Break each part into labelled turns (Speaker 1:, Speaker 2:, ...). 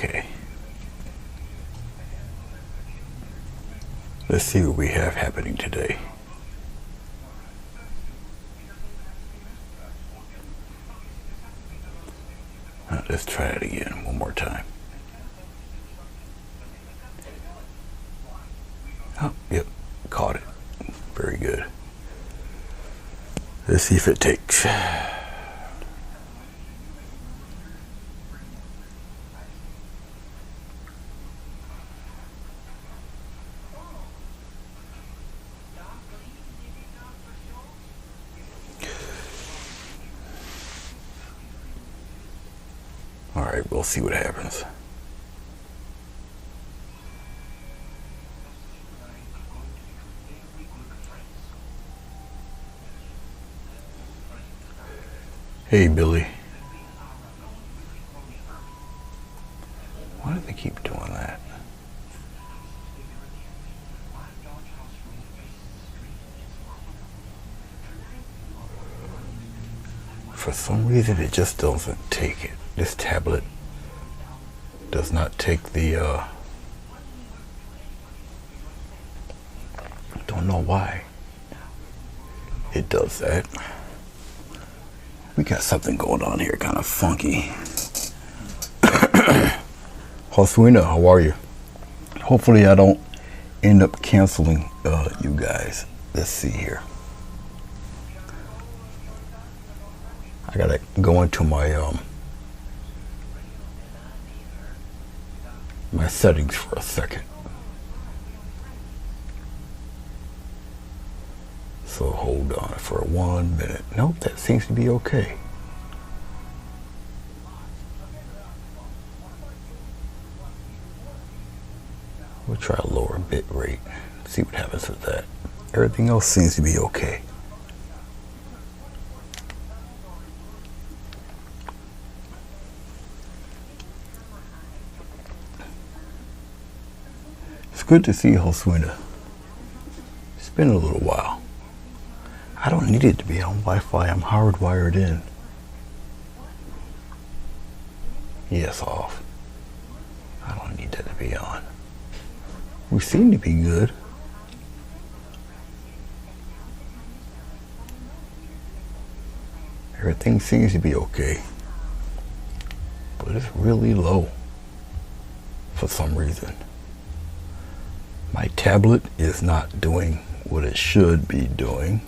Speaker 1: Okay. Let's see what we have happening today. Let's try it again one more time. Oh, yep, caught it. Very good. Let's see if it takes. All right, we'll see what happens. Hey, Billy. Why do they keep doing that? For some reason, it just doesn't take it. This tablet does not take the, don't know why it does that. We got something going on here, kind of funky. Hoswina, how are you? Hopefully I don't end up canceling you guys. Let's see here. I gotta go into my my settings for a second. So hold on for 1 minute. Nope, that seems to be okay. We'll try a lower bit rate. See what happens with that. Everything else seems to be okay. It's good to see you, Hoswina. It's been a little while. I don't need it to be on Wi-Fi. I'm hardwired in. Yes, off. I don't need that to be on. We seem to be good. Everything seems to be okay. But it's really low for some reason. My tablet is not doing what it should be doing.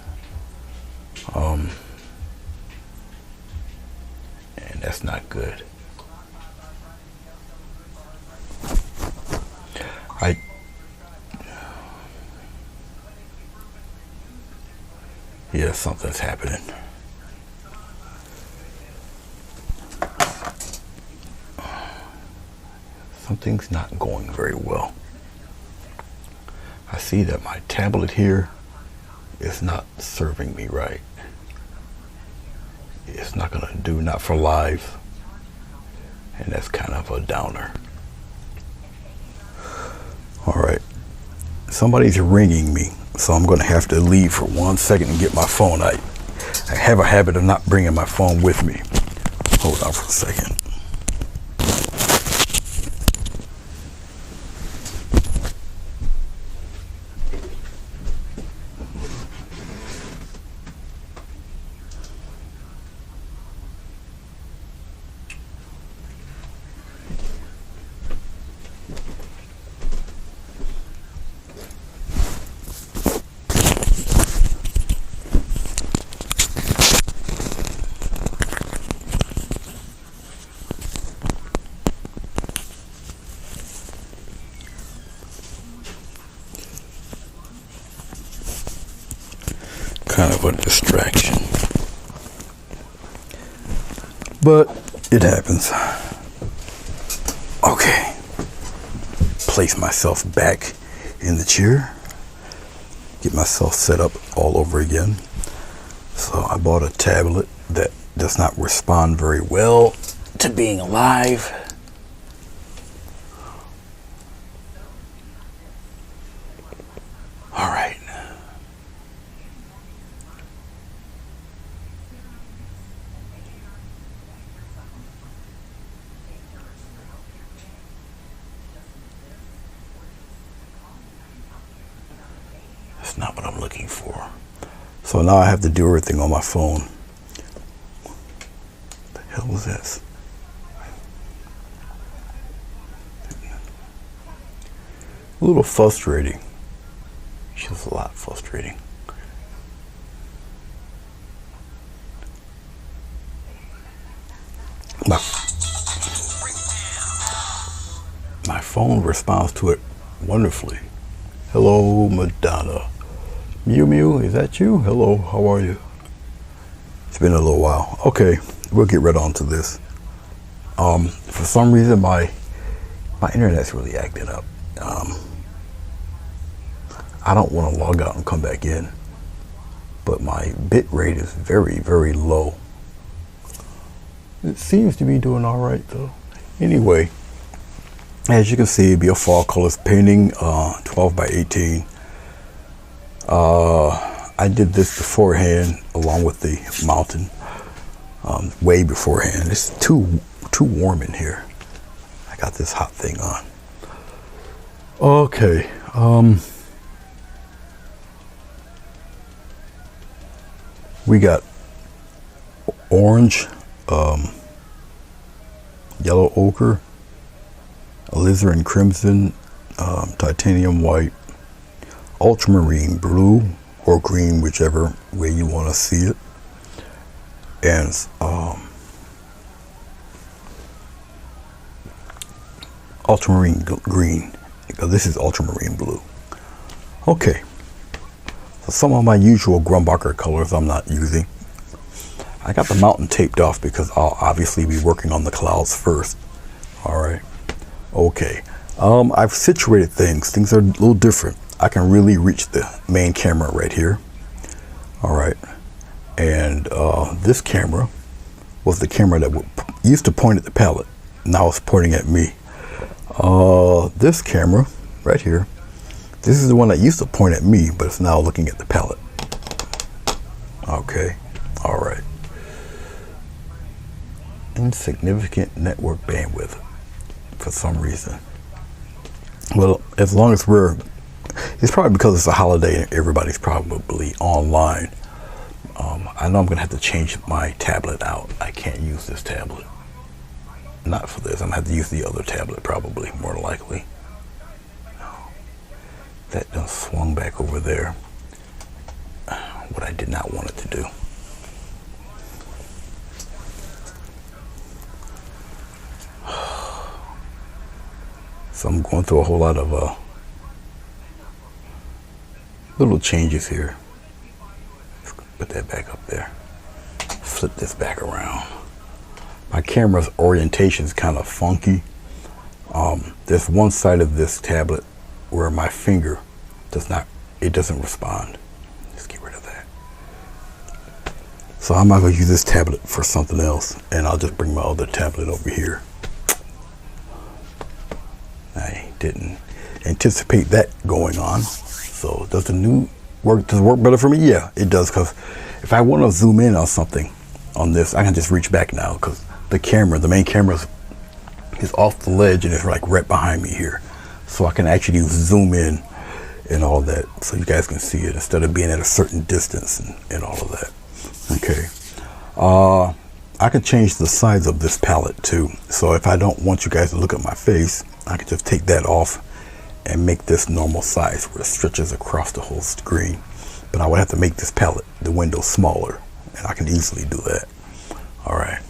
Speaker 1: And that's not good. Yeah, something's happening. Something's not going very well. I see that my tablet here is not serving me right. It's not gonna do, not for live. And that's kind of a downer. All right, somebody's ringing me, so I'm gonna have to leave for 1 second and get my phone. I have a habit of not bringing my phone with me. Hold on for a second. Kind of a distraction, but it happens. Okay, place myself back in the chair, get myself set up all over again. So I bought a tablet that does not respond very well to being live. All right. I'm looking for. So now I have to do everything on my phone. What the hell was this? A little frustrating. It's just a lot frustrating. My phone responds to it wonderfully. Hello, Madonna. Mew Mew, is that you? Hello, how are you? It's been a little while. Okay, we'll get right on to this. For some reason, my internet's really acting up. I don't want to log out and come back in, but my bit rate is very, very low. It seems to be doing all right though. Anyway, as you can see, it'd be a fall colors painting, 12 by 18. I did this beforehand along with the mountain, way beforehand. It's too warm in here. I got this hot thing on. Okay. We got orange, yellow ochre, alizarin crimson, titanium white, ultramarine blue or green, whichever way you want to see it, and ultramarine green, because this is ultramarine blue. Okay, so some of my usual Grumbacher colors I'm not using. I got the mountain taped off because I'll obviously be working on the clouds first. All right. Okay. I've situated things. Things are a little different. I can really reach the main camera right here. All right. And this camera was the camera that used to point at the palette. Now it's pointing at me. This camera right here, this is the one that used to point at me, but it's now looking at the palette. Okay. All right. Insignificant network bandwidth for some reason. Well, as long as it's probably because it's a holiday and everybody's probably online. I know I'm gonna have to change my tablet out. I can't use this tablet. Not for this. I'm gonna have to use the other tablet probably, more likely. That done swung back over there. What I did not want it to do. So I'm going through a whole lot of little changes here. Let's put that back up there. Flip this back around. My camera's orientation is kind of funky. There's one side of this tablet where my finger doesn't respond. Let's get rid of that. So I'm not gonna use this tablet for something else, and I'll just bring my other tablet over here. I didn't anticipate that going on. So does the new work, does it work better for me? Yeah, it does, because if I want to zoom in on something on this, I can just reach back now, because the main camera is off the ledge and it's like right behind me here. So I can actually zoom in and all that, so you guys can see it instead of being at a certain distance and all of that. Okay. I can change the size of this palette too. So if I don't want you guys to look at my face, I can just take that off and make this normal size where it stretches across the whole screen. But I would have to make this palette, the window, smaller, and I can easily do that. All right.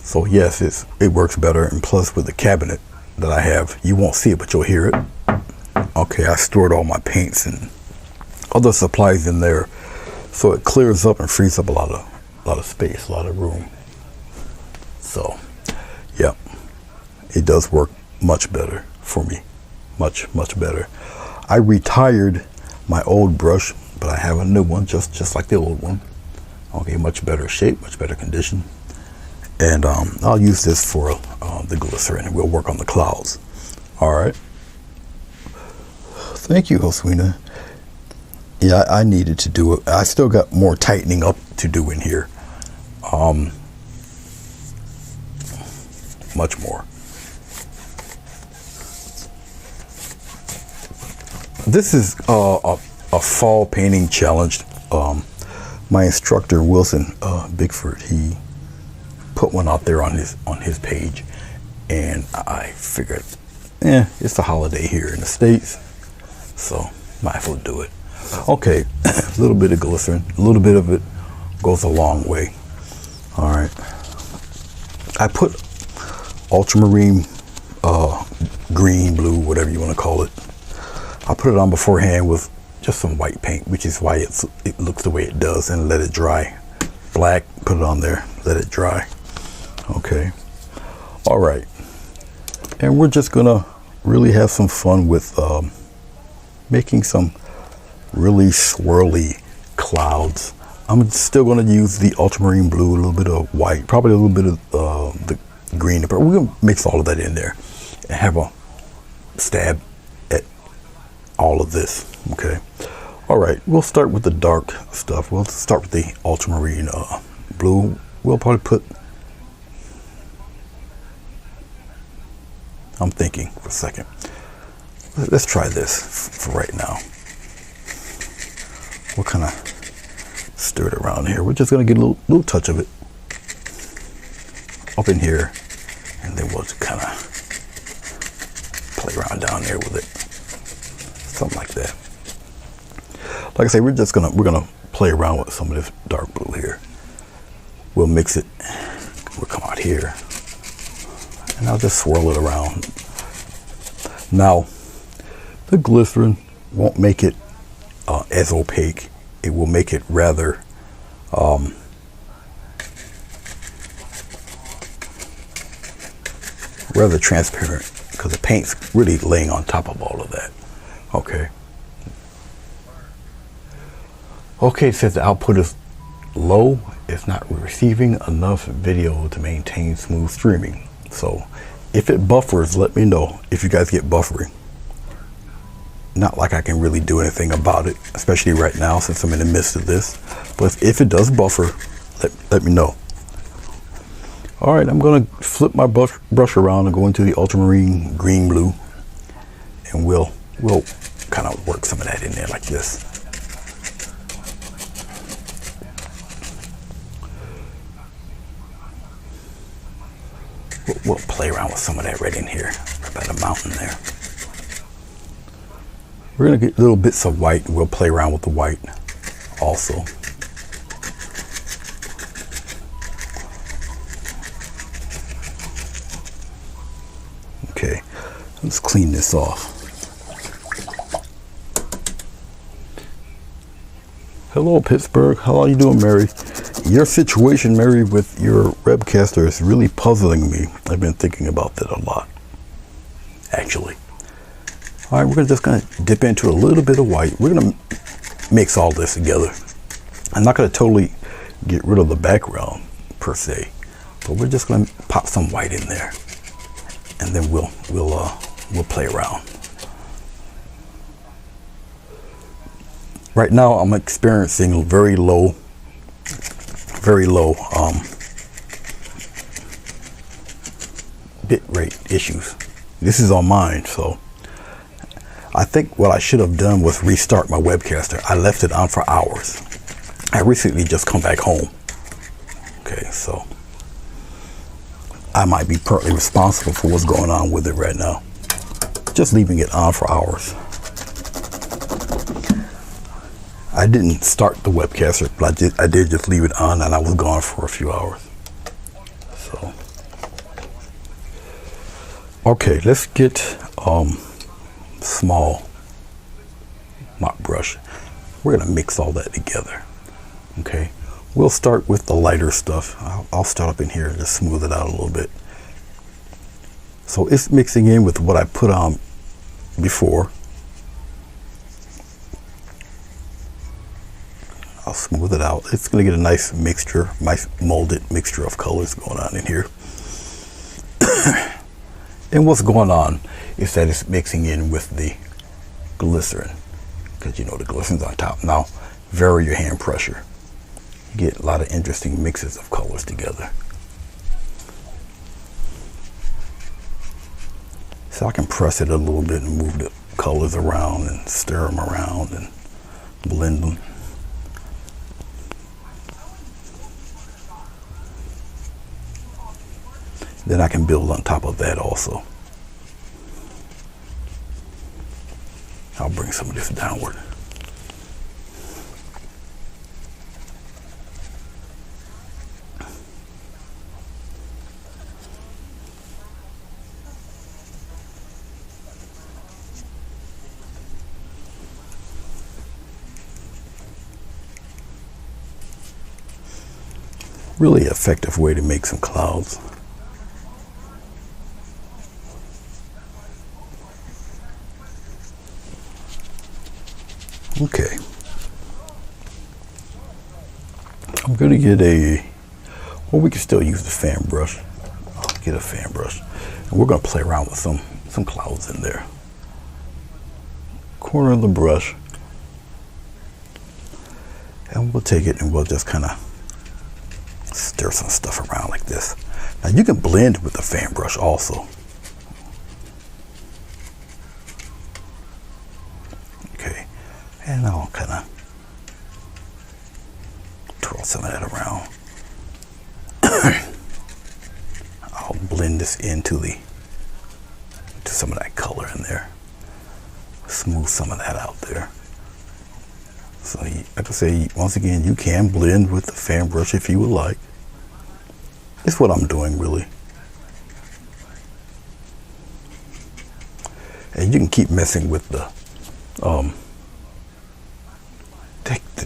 Speaker 1: So yes, it works better, and plus with the cabinet that I have, you won't see it, but you'll hear it. Okay, I stored all my paints and other supplies in there, so it clears up and frees up a lot of space, a lot of room. So, yeah, it does work much better for me, much better. I retired my old brush, but I have a new one, just like the old one. Okay, much better shape, much better condition, and I'll use this for the glycerin, and we'll work on the clouds. All right. Thank you, Oswina. Yeah, I needed to do it. I still got more tightening up to do in here. Much more. This is a fall painting challenge. My instructor Wilson Bigford, he put one out there on his page, and I figured, it's a holiday here in the States, so might as well do it. Okay, a little bit of glycerin, a little bit of it goes a long way. All right, I put ultramarine green, blue, whatever you want to call it. I put it on beforehand with just some white paint, which is why it looks the way it does, and let it dry. Black, put it on there, let it dry. Okay, all right, and we're just gonna really have some fun with making some really swirly clouds. I'm still going to use the ultramarine blue, a little bit of white, probably a little bit of the green, but we're going to mix all of that in there and have a stab at all of this. Okay, all right, we'll start with the dark stuff. We'll start with the ultramarine blue. We'll probably put, I'm thinking for a second, let's try this for right now. We'll kind of stir it around here. We're just going to get a little touch of it up in here, and then we'll just kind of play around down there with it, something like that. Like I say, we're gonna play around with some of this dark blue here. We'll mix it. We'll come out here, and I'll just swirl it around. Now, the glycerin won't make it as opaque. It will make it rather rather transparent, because the paint's really laying on top of all of that. Okay. Okay, since the output is low, it's not receiving enough video to maintain smooth streaming. So if it buffers, let me know if you guys get buffering. Not like I can really do anything about it, especially right now since I'm in the midst of this. But if it does buffer, let me know. All right, I'm gonna flip my brush around and go into the ultramarine green blue, and we'll kind of work some of that in there like this. We'll play around with some of that right in here, right by the mountain there. We're gonna get little bits of white, and we'll play around with the white also. Okay, let's clean this off. Hello, Pittsburgh. How are you doing, Mary? Your situation, Mary, with your webcaster is really puzzling me. I've been thinking about that a lot, actually. All right, we're just gonna dip into a little bit of white. We're gonna mix all this together. I'm not gonna totally get rid of the background per se, but we're just gonna pop some white in there, and then we'll play around. Right now, I'm experiencing very low bit rate issues. This is on mine, so I think what I should have done was restart my webcaster. I left it on for hours. I recently just come back home. Okay, so I might be partly responsible for what's going on with it right now. Just leaving it on for hours. I didn't start the webcaster, but I did just leave it on, and I was gone for a few hours. So, okay, let's get small mop brush. We're gonna mix all that together. Okay, we'll start with the lighter stuff. I'll start up in here and just smooth it out a little bit. So it's mixing in with what I put on before. I'll smooth it out. It's going to get a nice mixture, nice molded mixture of colors going on in here. And what's going on is that it's mixing in with the glycerin, because you know the glycerin's on top. Now, vary your hand pressure. You get a lot of interesting mixes of colors together. So I can press it a little bit and move the colors around and stir them around and blend them. Then I can build on top of that also. I'll bring some of this downward. Really effective way to make some clouds. Okay. I'm going to get well, we can still use the fan brush. I'll get a fan brush. And we're going to play around with some clouds in there. Corner of the brush. And we'll take it and we'll just kind of stir some stuff around like this. Now you can blend with the fan brush also. Okay, and I'll kind of twirl some of that around. I'll blend this into some of that color in there. Smooth some of that out there. So like I say, once again, you can blend with the fan brush if you would like. It's what I'm doing really. And you can keep messing with the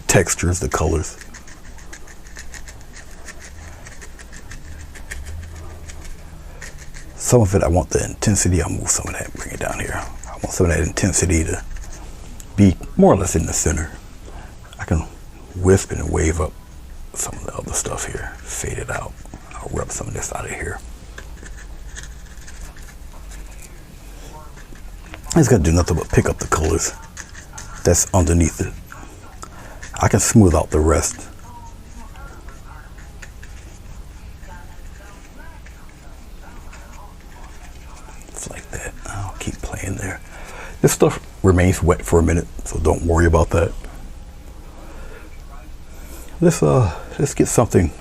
Speaker 1: textures, the colors. Some of it I want the intensity, I'll move some of that, bring it down here. I want some of that intensity to be more or less in the center. I can wisp and wave up some of the other stuff here, fade it out. I'll rub some of this out of here. I just gotta do nothing but pick up the colors that's underneath it. I can smooth out the rest. Just like that. I'll keep playing there. This stuff remains wet for a minute, so don't worry about that. Let's get something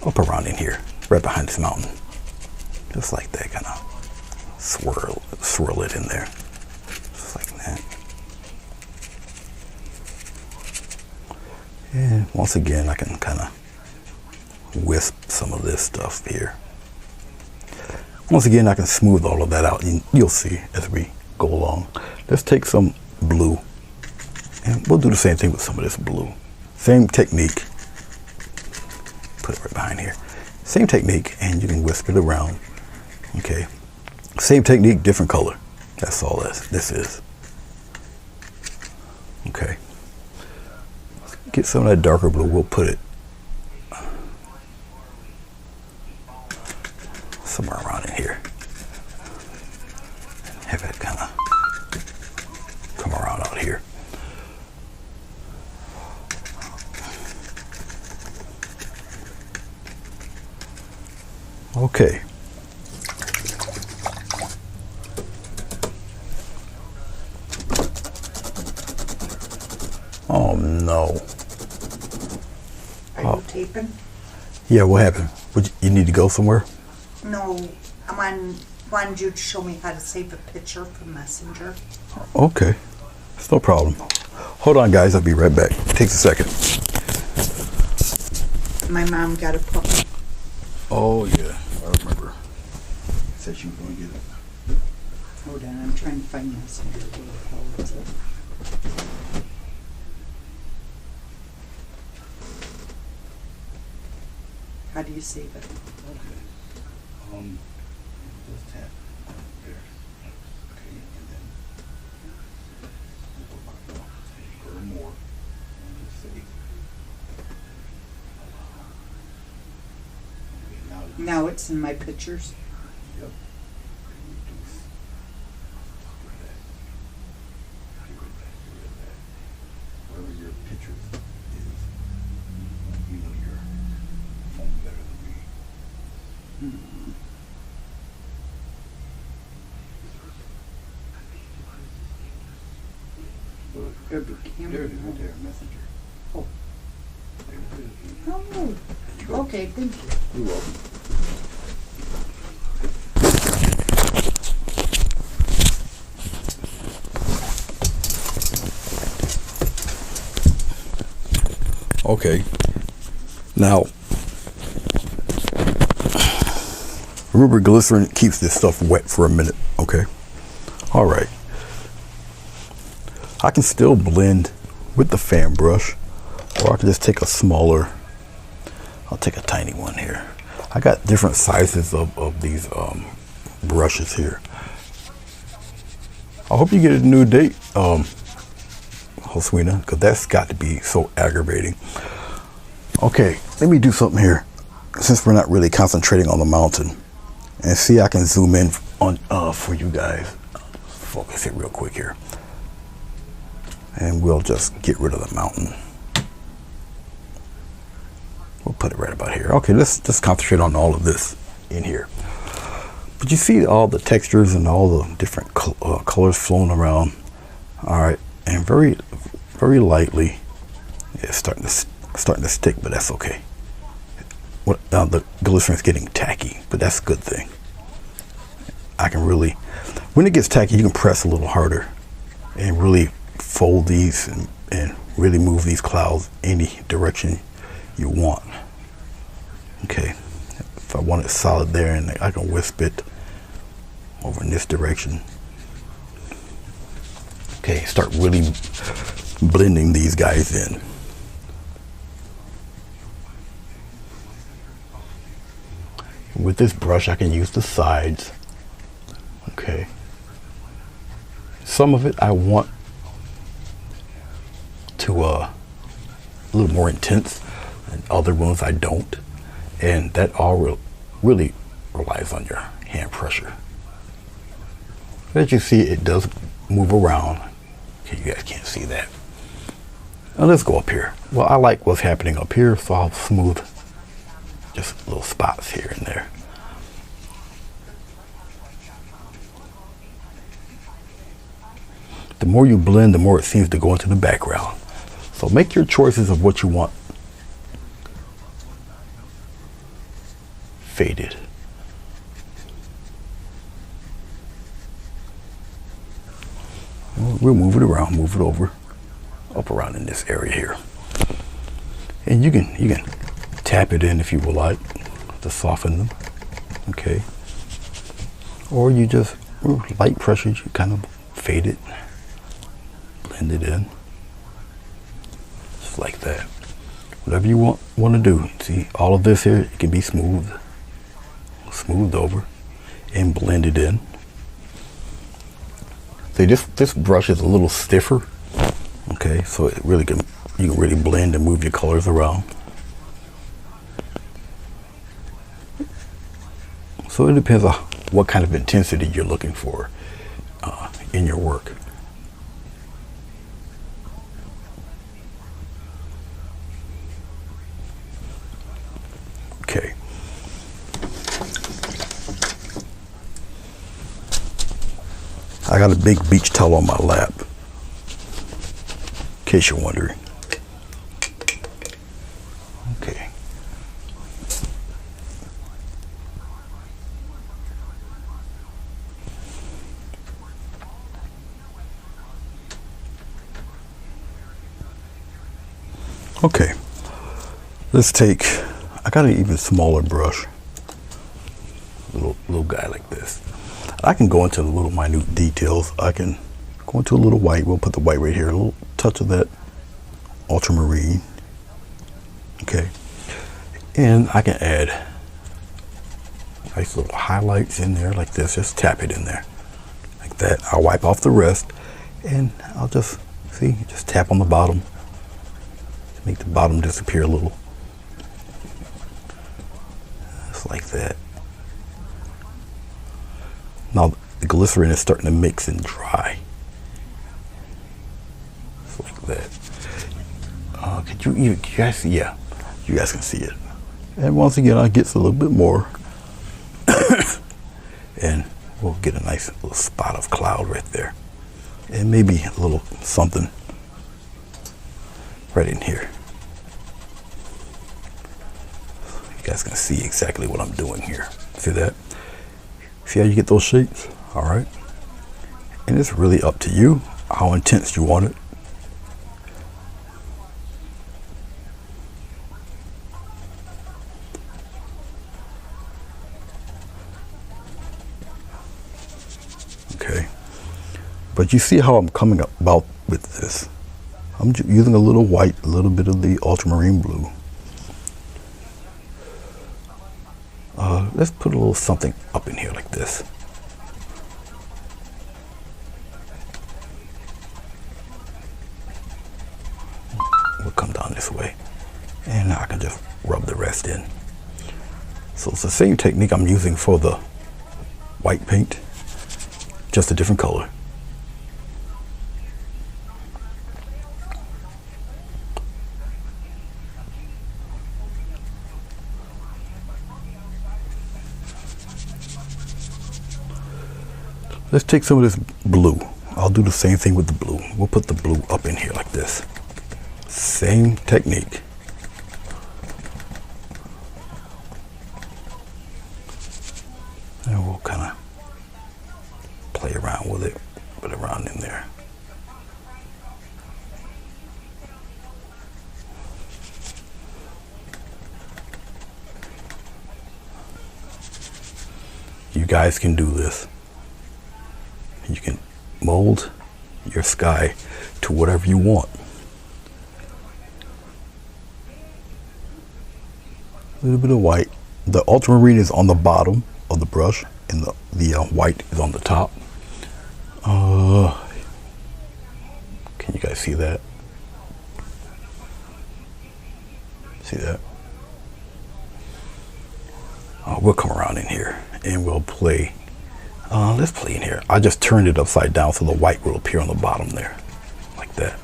Speaker 1: up around in here, right behind this mountain. Just like that, kind of swirl it in there. Just like that. And once again, I can kind of wisp some of this stuff here. Once again, I can smooth all of that out, and you'll see as we go along. Let's take some blue, and we'll do the same thing with some of this blue. Same technique. Put it right behind here. Same technique, and you can whisk it around. Okay. Same technique, different color. That's all this is. Okay. Let's get some of that darker blue. We'll put it somewhere around in here. Have it kind of come around out here. Okay. Oh no.
Speaker 2: Are you taping?
Speaker 1: Yeah, what happened? You need to go somewhere?
Speaker 2: No, wanted you to show me how to save a picture from Messenger.
Speaker 1: Okay. It's no problem. Hold on, guys. I'll be right back. Takes a second.
Speaker 2: My mom got a puppy.
Speaker 1: Oh, yeah. I remember. Said she was going to get it.
Speaker 2: Hold on, I'm trying to find Messenger. Where the hell is it? How do you save it?
Speaker 1: Okay. Just tap there. Okay, and then go to more and just save. Okay,
Speaker 2: Now it's in my pictures.
Speaker 1: Yep. Wherever your pictures is, you know your phone better than me. But
Speaker 2: There'd be camera.
Speaker 3: There it is right there, messenger.
Speaker 2: Oh.
Speaker 3: There it is.
Speaker 2: Oh, okay, thank you.
Speaker 3: You're welcome.
Speaker 1: Okay. Now, remember, glycerin keeps this stuff wet for a minute. Okay. All right. I can still blend with the fan brush, or I can just take a smaller, I'll take a tiny one here. I got different sizes of these brushes here. I hope you get a new date, Joswina, because that's got to be so aggravating. Okay, let me do something here, since we're not really concentrating on the mountain, and see I can zoom in on for you guys. Focus it real quick here, and we'll just get rid of the mountain. We'll put it right about here. Okay, let's just concentrate on all of this in here. But you see all the textures and all the different colors flowing around. All right, and very, very lightly, it's starting to stick, but that's okay. The glycerin's getting tacky, but that's a good thing. I can really, when it gets tacky, you can press a little harder and really fold these and really move these clouds any direction you want. Okay, if I want it solid there, and I can wisp it over in this direction. Okay, start really blending these guys in. With this brush, I can use the sides. Okay. Some of it I want to a little more intense, and other ones I don't. And that all really relies on your hand pressure. As you see, it does move around. Okay, you guys can't see that. Now let's go up here. Well, I like what's happening up here, so I'll smooth just little spots here and there. The more you blend, the more it seems to go into the background. So make your choices of what you want faded. We'll move it around, move it over, up around in this area here. And you can tap it in if you would like to soften them. Okay. Or you just light pressure, you kind of fade it, blend it in. Just like that. Whatever you want to do. See, all of this here, it can be smoothed over and blended in. See, this brush is a little stiffer. Okay, so it really you can really blend and move your colors around. So it depends on what kind of intensity you're looking for in your work. Okay. I got a big beach towel on my lap, in case you're wondering. Okay. Okay. Let's take, I got an even smaller brush, little guy like this. I can go into the little minute details. I can go into a little white. We'll put the white right here. A little touch of that ultramarine. Okay. And I can add nice little highlights in there like this. Just tap it in there like that. I'll wipe off the rest, and I'll just tap on the bottom to make the bottom disappear a little. Just like that. Now the glycerin is starting to mix and dry. Just like that. Could you guys see? Yeah, you guys can see it. And once again, I get a little bit more, and we'll get a nice little spot of cloud right there, and maybe a little something right in here. You guys can see exactly what I'm doing here. See that? See how you get those shapes? All right. And it's really up to you how intense you want it. Okay. But you see how I'm coming about with this. I'm using a little white, a little bit of the ultramarine blue. Let's put a little something up in here like this. We'll come down this way. And now I can just rub the rest in. So it's the same technique I'm using for the white paint, just a different color. Let's take some of this blue. I'll do the same thing with the blue. We'll put the blue up in here like this. Same technique. And we'll kind of play around with it, put it around in there. You guys can do this. You can mold your sky to whatever you want. A little bit of white. The ultramarine is on the bottom of the brush, and the white is on the top. Can you guys see that? See that? We'll come around in here and we'll play. Let's play in here. I just turned it upside down so the white will appear on the bottom there, like that.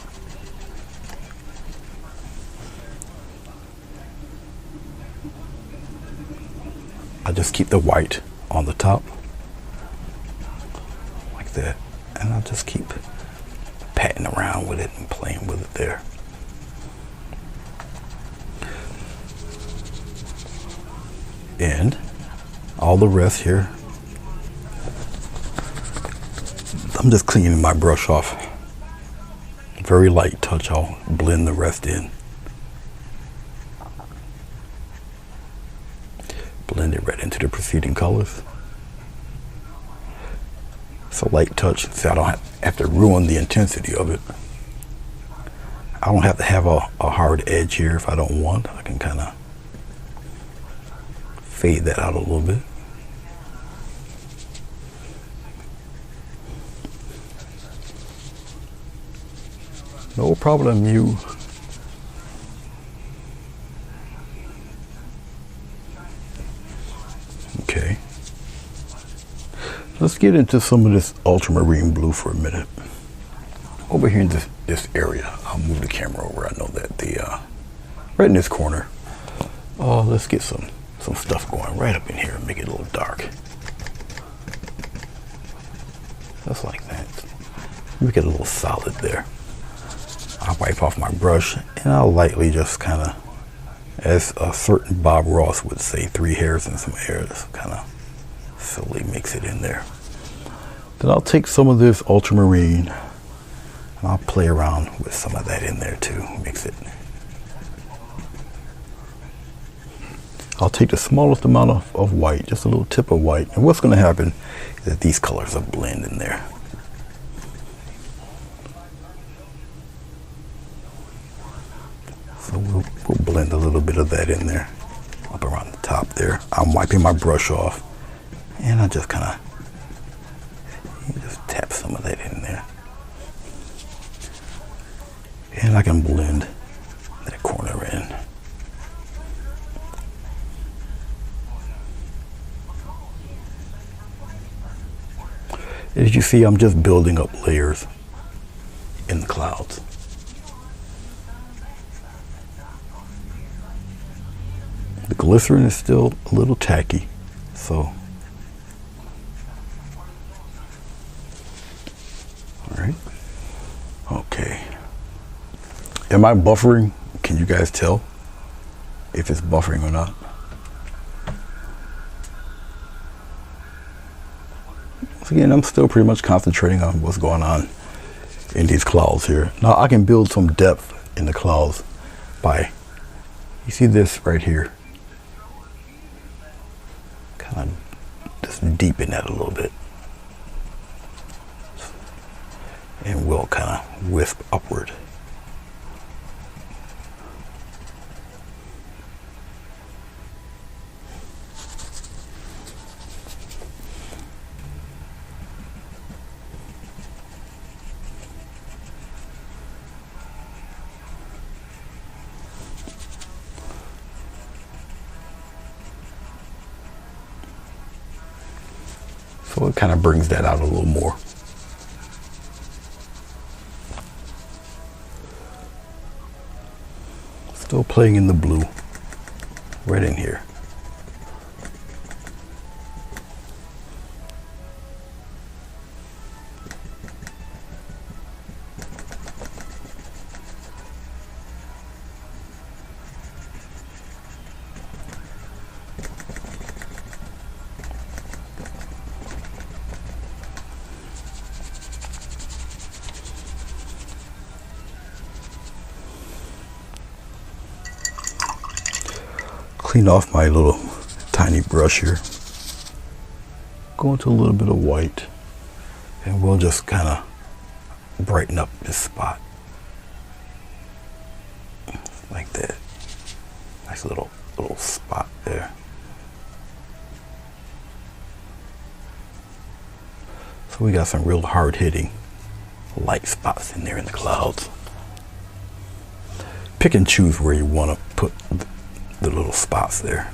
Speaker 1: I just keep the white on the top, like that, and I'll just keep patting around with it and playing with it there. And all the rest here, I'm just cleaning my brush off. Very light touch. I'll blend the rest in. Blend it right into the preceding colors. It's a light touch, so I don't have to ruin the intensity of it. I don't have to have a hard edge here if I don't want. I can kind of fade that out a little bit. No problem, you. Okay. Let's get into some of this ultramarine blue for a minute. Over here in this area, I'll move the camera over. I know that right in this corner. Let's get some stuff going right up in here and make it a little dark. Just like that. Make it a little solid there. I'll wipe off my brush and I'll lightly just kind of, as a certain Bob Ross would say, 3 hairs and some air, just kind of slowly mix it in there. Then I'll take some of this ultramarine and I'll play around with some of that in there too, mix it. I'll take the smallest amount of white, just a little tip of white, and what's going to happen is that these colors will blend in there. So we'll blend a little bit of that in there, up around the top there. I'm wiping my brush off, and I just kind of just tap some of that in there. And I can blend that corner in. As you see, I'm just building up layers in the clouds. The glycerin is still a little tacky, so. All right. Okay. Am I buffering? Can you guys tell if it's buffering or not? Once again, I'm still pretty much concentrating on what's going on in these clouds here. Now I can build some depth in the clouds by, you see this right here? Kind of just deepen that a little bit. And we'll kind of wisp upward. So it kind of brings that out a little more. Still playing in the blue, right in here. Clean off my little tiny brush here. Go into a little bit of white, and we'll just kind of brighten up this spot like that. Nice little spot there. So we got some real hard-hitting light spots in there in the clouds. Pick and choose where you want to put the little spots there.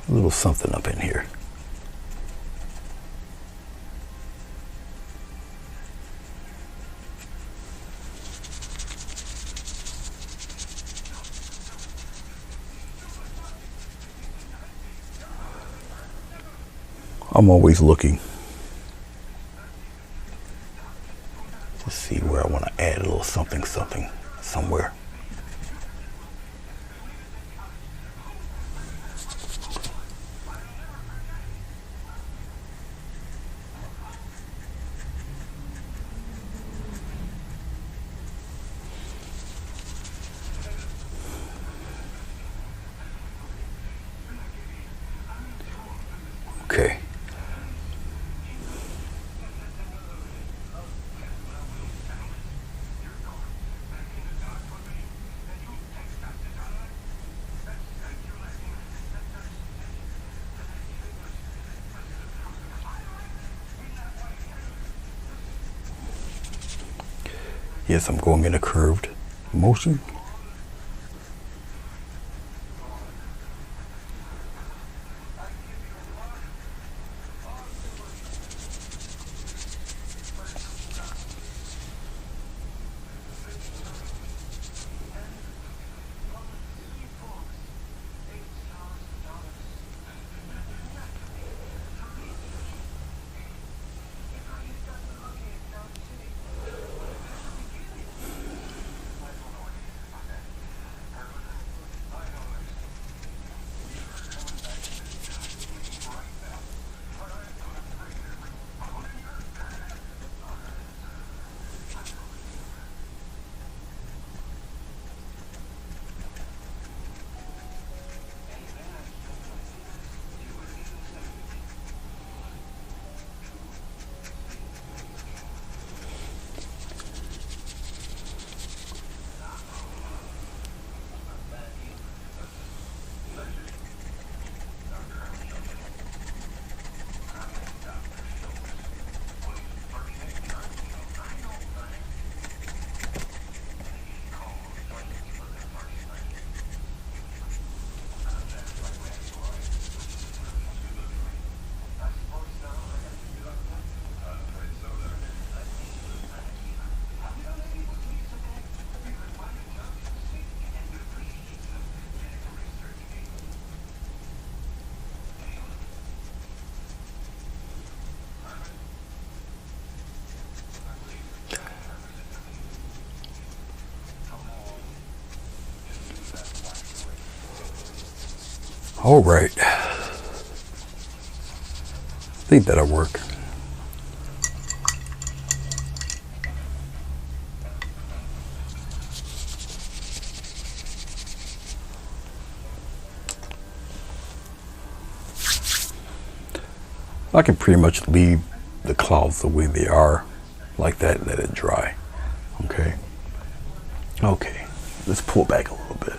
Speaker 1: A little something up in here. I'm always looking to see where I want to add a little something somewhere. Okay. Yes, I'm going in a curved motion. All right. I think that'll work. I can pretty much leave the clouds the way they are, like that, let it dry. Okay. Okay. Let's pull back a little bit.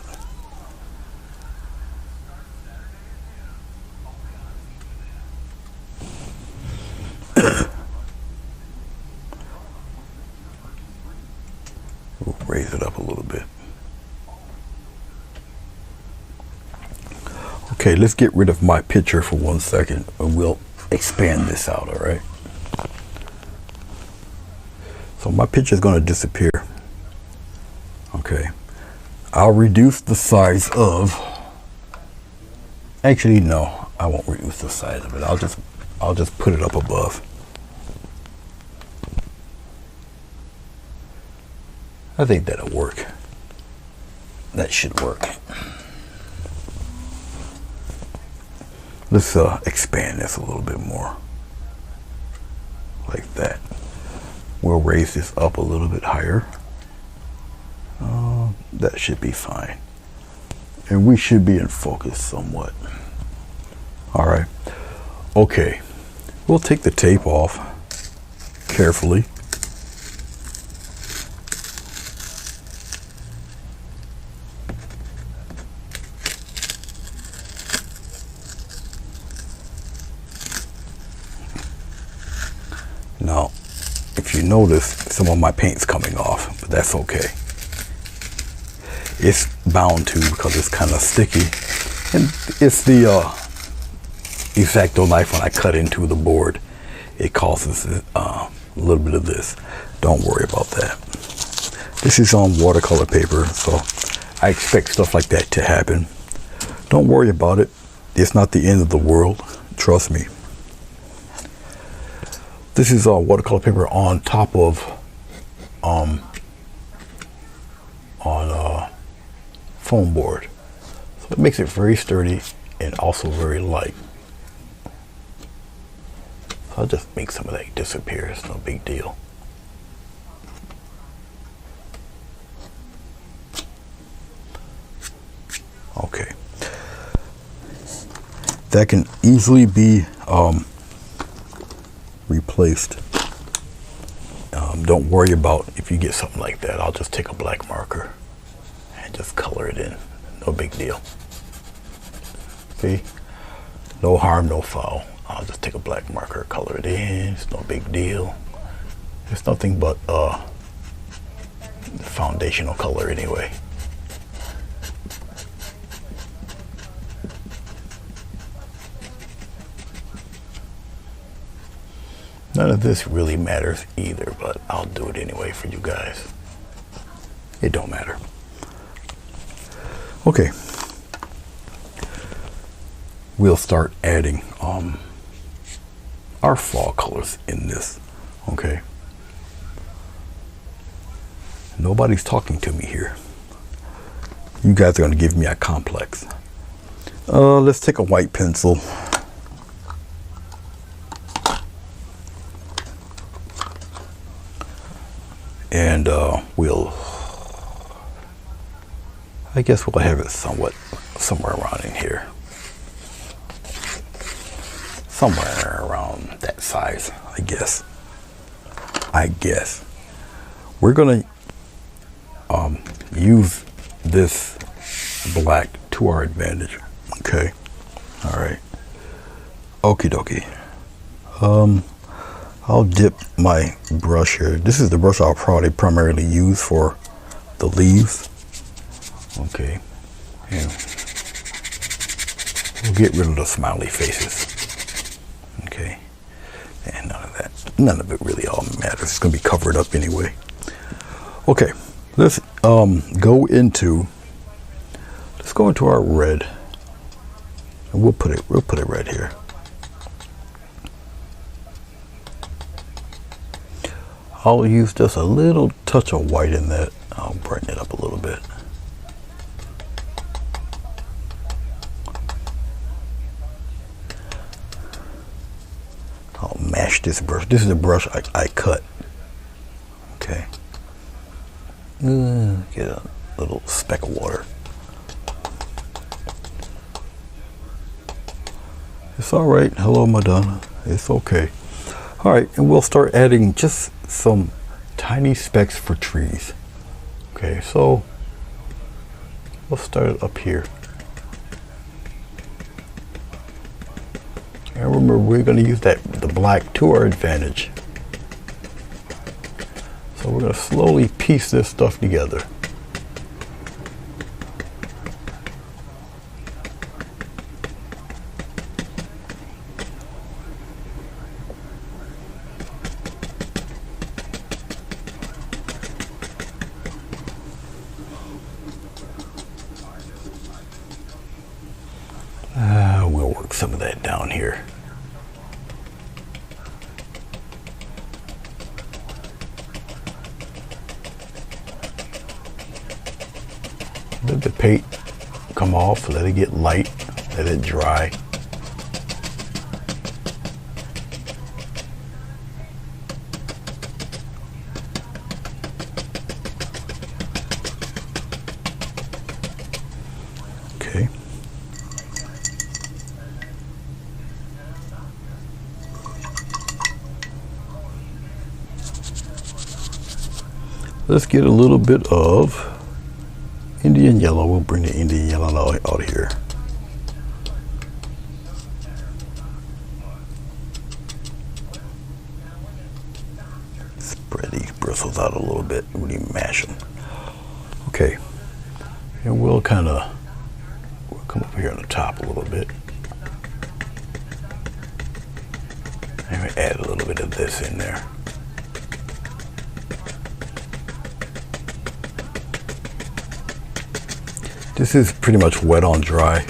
Speaker 1: We'll raise it up a little bit. Okay, let's get rid of my picture for 1 second and we'll expand this out, all right? So my picture is going to disappear. Okay. I'll reduce the size of, actually no, I won't reduce the size of it. I'll just put it up above. I think that'll work. That should work. Let's expand this a little bit more. Like that. We'll raise this up a little bit higher. That should be fine. And we should be in focus somewhat. All right. Okay. We'll take the tape off carefully. Now, if you notice, some of my paint's coming off, but that's okay. It's bound to because it's kind of sticky. And it's the X-Acto knife when I cut into the board. It causes a little bit of this. Don't worry about that. This is on watercolor paper, so I expect stuff like that to happen. Don't worry about it. It's not the end of the world. Trust me. This is watercolor paper on top of foam board, so it makes it very sturdy and also very light. So I'll just make some of that disappear. It's no big deal. Okay, that can easily be replaced. Don't worry about if you get something like that. I'll just take a black marker and just color it in. No big deal. See? No harm, no foul. I'll just take a black marker, color it in. It's no big deal. It's nothing but the foundational color anyway. None of this really matters either, but I'll do it anyway for you guys. It don't matter. Okay. We'll start adding our fall colors in this. Okay. Nobody's talking to me here. You guys are going to give me a complex. Let's take a white pencil. And I guess we'll have it somewhere around in here. Somewhere around that size, I guess. We're gonna use this black to our advantage. Okay. All right. Okie dokie. I'll dip my brush here. This is the brush I'll probably primarily use for the leaves. Okay. And we'll get rid of the smiley faces. Okay. And none of it really all matters. It's going to be covered up anyway. Okay. Let's go into our red. And we'll put it right here. I'll use just a little touch of white in that. I'll brighten it up a little bit. I'll mash this brush. This is the brush I cut. Okay. Get a little speck of water. It's all right. Hello, Madonna. It's okay. All right, and we'll start adding just some tiny specks for trees. Okay, so we'll start up here. And remember, we're going to use the black to our advantage. So we're going to slowly piece this stuff together. We'll work some of that down here. Let the paint come off, let it get light, let it dry. Okay. Let's get a little bit of Indian yellow. We'll bring the Indian yellow out here. Spread these bristles out a little bit when you mash them. Okay, and we'll come up here on the top a little bit. And we add a little bit of this in there. This is pretty much wet on dry.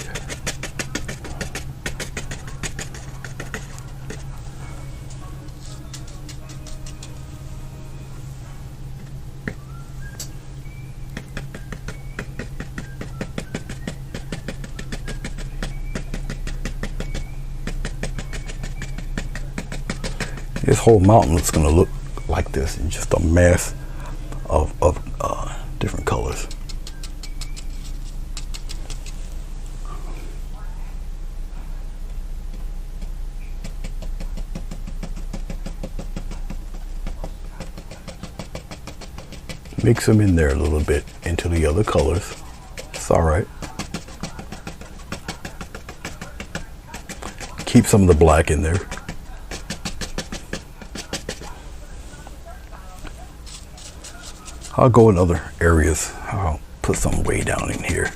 Speaker 1: This whole mountain is going to look like this, in just a mass of different colors. Mix them in there a little bit into the other colors. It's all right. Keep some of the black in there. I'll go in other areas. I'll put some way down in here.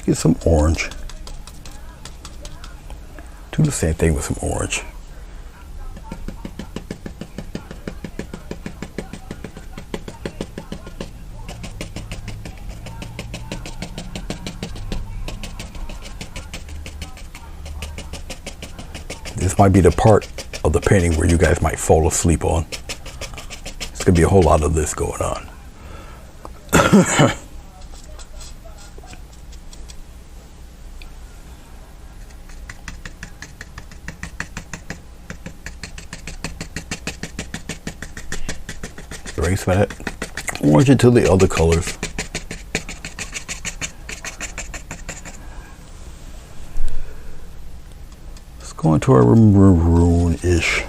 Speaker 1: Get some orange. Do the same thing with some orange. This might be the part of the painting where you guys might fall asleep on. There's gonna be a whole lot of this going on. Bring some of that orange into the other colors. Let's go into our maroon-ish.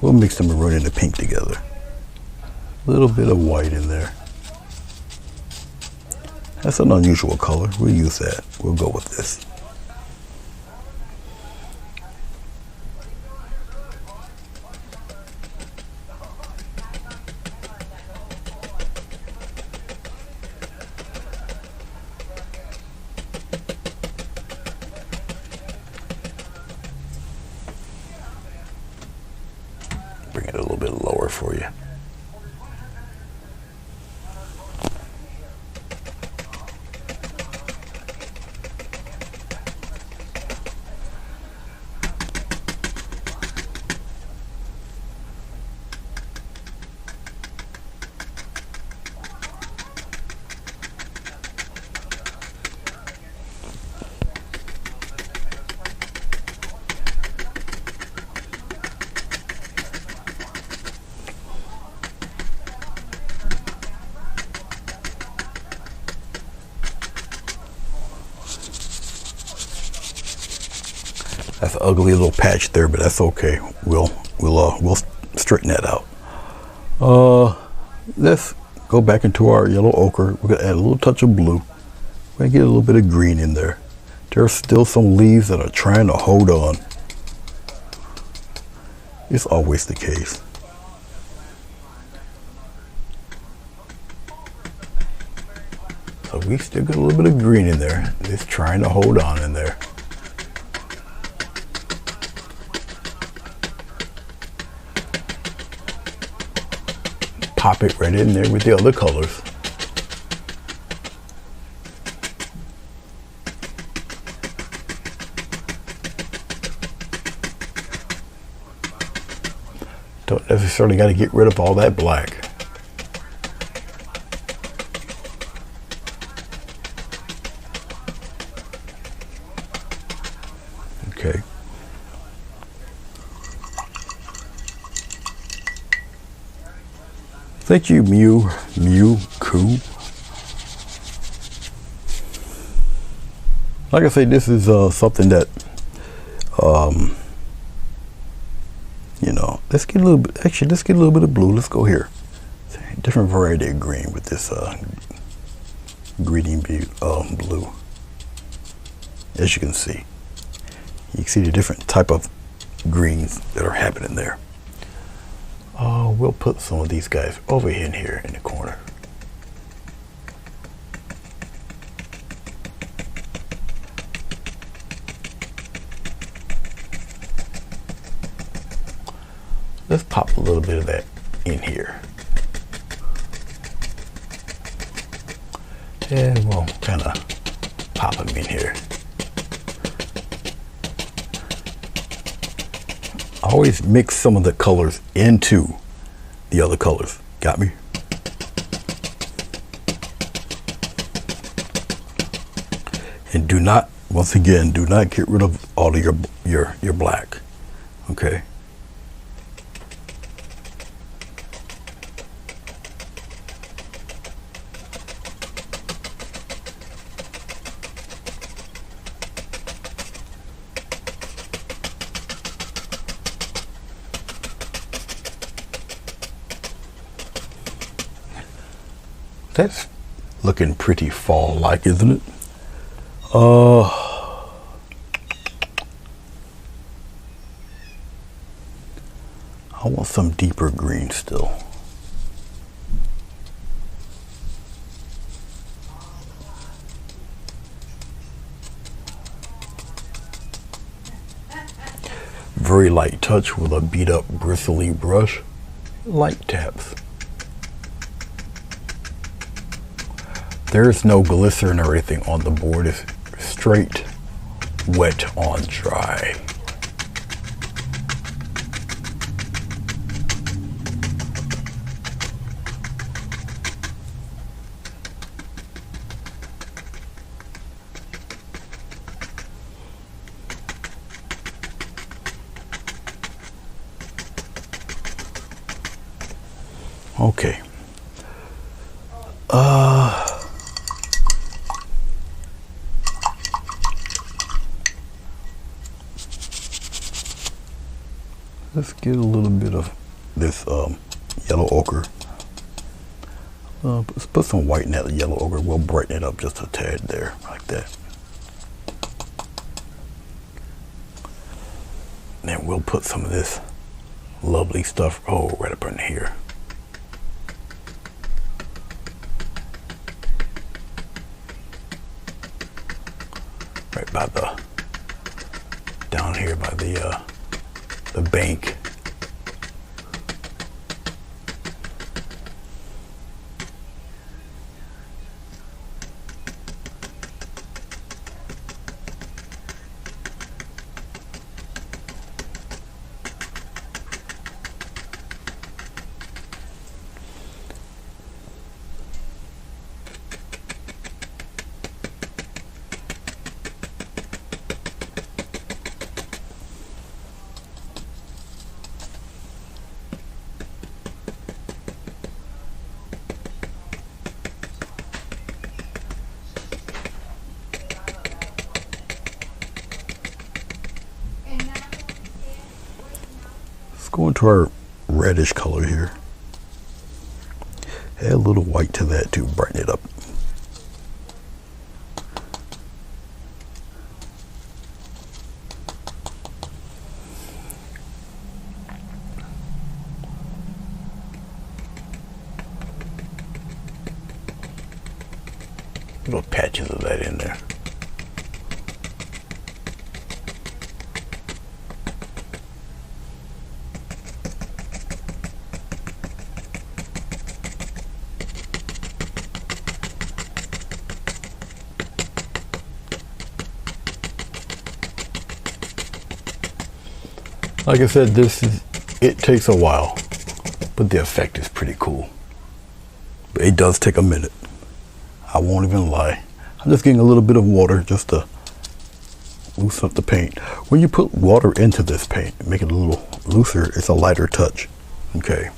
Speaker 1: We'll mix the maroon and the pink together. A little bit of white in there. That's an unusual color. We'll use that. We'll go with this. Bring it a little bit lower for you. That's an ugly little patch there, but that's okay. We'll straighten that out. Let's go back into our yellow ochre. We're gonna add a little touch of blue. We're gonna get a little bit of green in there. There's still some leaves that are trying to hold on. It's always the case. So we still got a little bit of green in there. It's trying to hold on in there. Pop it right in there with the other colors. Don't necessarily got to get rid of all that black. Okay. Thank you, Mew. Like I say, this is something that, you know, let's get a little bit, actually, let's get a little bit of blue. Let's go here. Different variety of green with this greeny blue. As you can see. You can see the different type of greens that are happening there. We'll put some of these guys over in here in the corner. Let's pop a little bit of that in here. And we'll kind of pop them in here. Always mix some of the colors into the other colors. Got me? And do not, once again, do not get rid of all of your black. Okay? That's looking pretty fall-like, isn't it? I want some deeper green still. Very light touch with a beat up bristly brush. Light taps. There's no glycerin or anything on the board. It's straight wet on dry. Okay. Let's get a little bit of this yellow ochre. Let's put some white in that yellow ochre. We'll brighten it up just a tad there, like that. Then we'll put some of this lovely stuff, right up in here. Right by down here by the bank. go into our reddish color here. Add a little white to that to brighten it up. Little patches of that in there. Like I said, it takes a while, but the effect is pretty cool. But it does take a minute. I won't even lie. I'm just getting a little bit of water just to loosen up the paint. When you put water into this paint, make it a little looser, it's a lighter touch. Okay.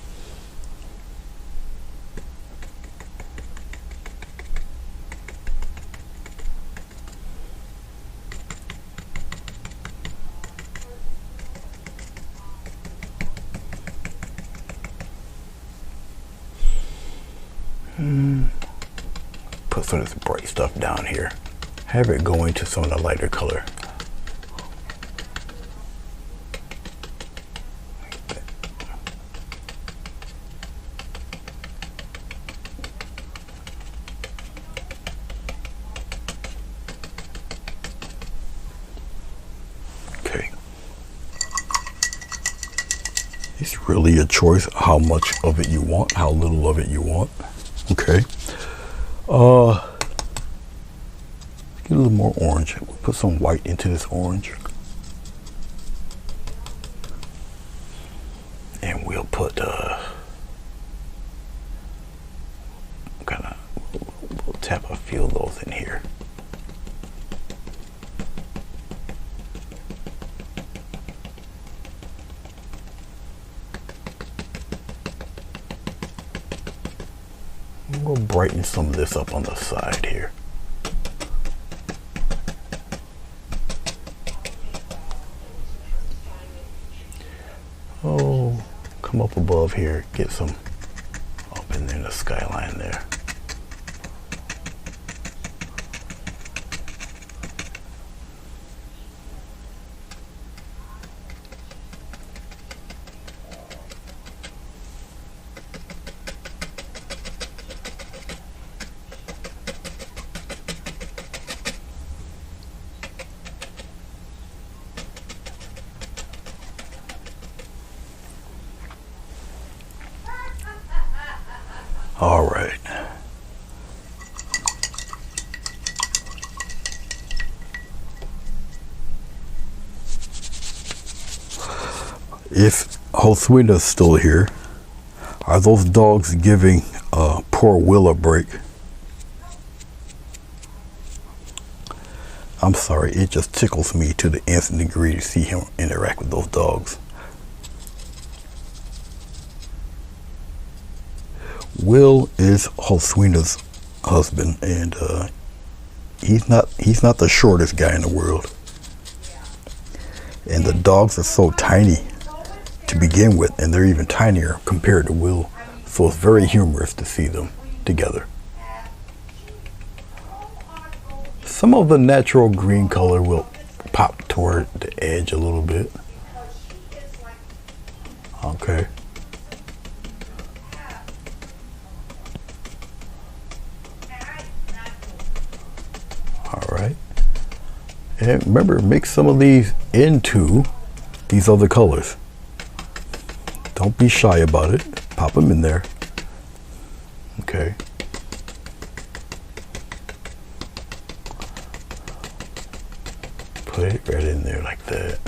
Speaker 1: Put some of this bright stuff down here. Have it go into some of the lighter color. Like that. Okay. It's really a choice how much of it you want, how little of it you want. Okay. Get a little more orange. We'll put some white into this orange. And we'll put we'll tap a few of those in here. We'll brighten some of this up on the side here. Oh, come up above here, get some up in there in the skyline there. All right. If Josuina's still here, are those dogs giving poor Will a break? I'm sorry, it just tickles me to the nth degree to see him interact with those dogs. Will is Josuina's husband, and he's not the shortest guy in the world. And the dogs are so tiny to begin with, and they're even tinier compared to Will. So it's very humorous to see them together. Some of the natural green color will pop toward the edge a little bit. Okay. Alright. And remember, mix some of these into these other colors. Don't be shy about it. Pop them in there. Okay. Put it right in there like that.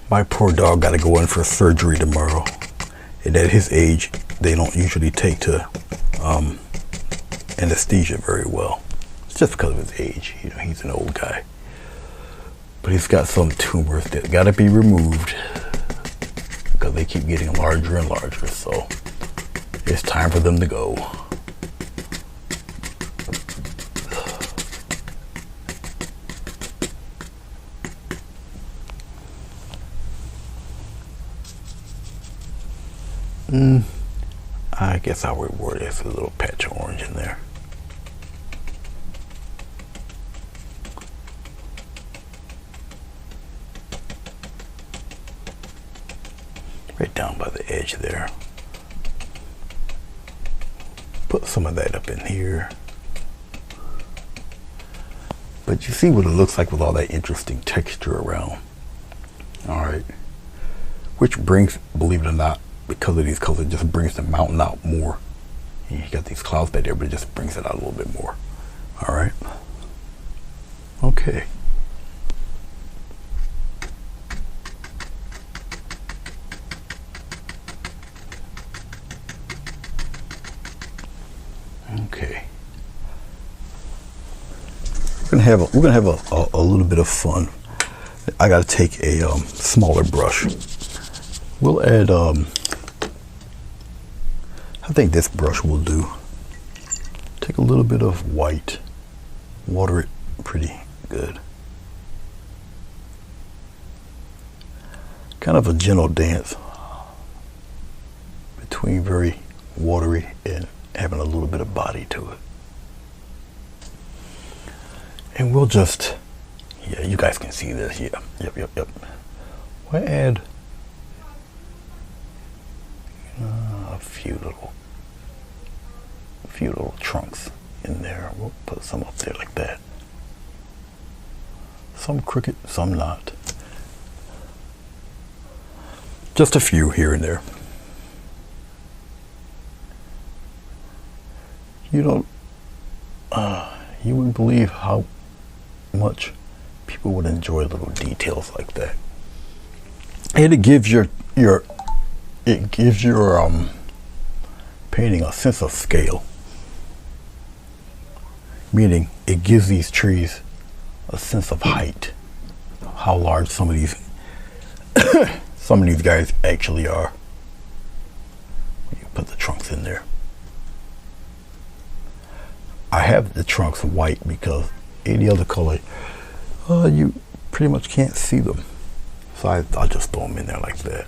Speaker 1: My poor dog got to go in for surgery tomorrow. And at his age, they don't usually take to anesthesia very well. It's just because of his age. You know, he's an old guy. But he's got some tumors that got to be removed because they keep getting larger and larger. So it's time for them to go. I guess I'll reward it as a little patch of orange in there. Right down by the edge there. Put some of that up in here. But you see what it looks like with all that interesting texture around. All right. Which brings, believe it or not, because of these colors, it just brings the mountain out more. You got these clouds back there, but it just brings it out a little bit more. All right. Okay. Okay. We're gonna have a little bit of fun. I gotta take a smaller brush. We'll add I think this brush will do. Take a little bit of white, water it pretty good. Kind of a gentle dance between very watery and having a little bit of body to it. And we'll just, yeah, you guys can see this, yeah, yep. We'll add a few little trunks in there. We'll put some up there like that. Some crooked, some not. Just a few here and there. You wouldn't believe how much people would enjoy little details like that. And it gives your painting a sense of scale. Meaning it gives these trees a sense of height, how large some of these guys actually are. You put the trunks in there. I have the trunks white because any other color, you pretty much can't see them. So I'll just throw them in there like that.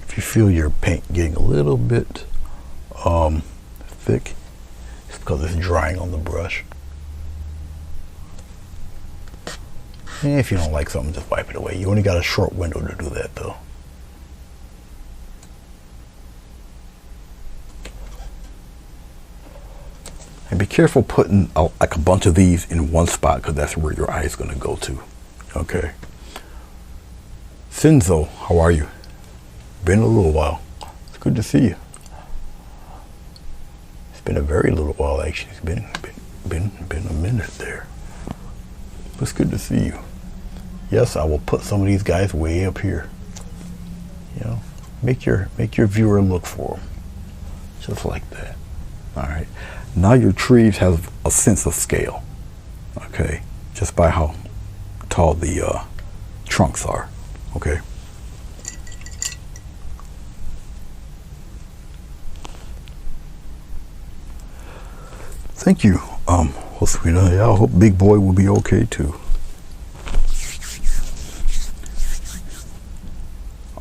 Speaker 1: If you feel your paint getting a little bit thick, it's because it's drying on the brush. And if you don't like something, just wipe it away. You only got a short window to do that though. And be careful putting like a bunch of these in one spot because that's where your eye is going to go to. Okay. Sinzo, how are you? Been a little while. It's good to see you. It's been a very little while actually. It's been a minute there. But it's good to see you. Yes, I will put some of these guys way up here. You know, make your viewer look for them. Just like that. All right. Now your trees have a sense of scale. Okay. Just by how tall the trunks are. Okay. Thank you, Josefina. Yeah, I hope Big Boy will be okay too.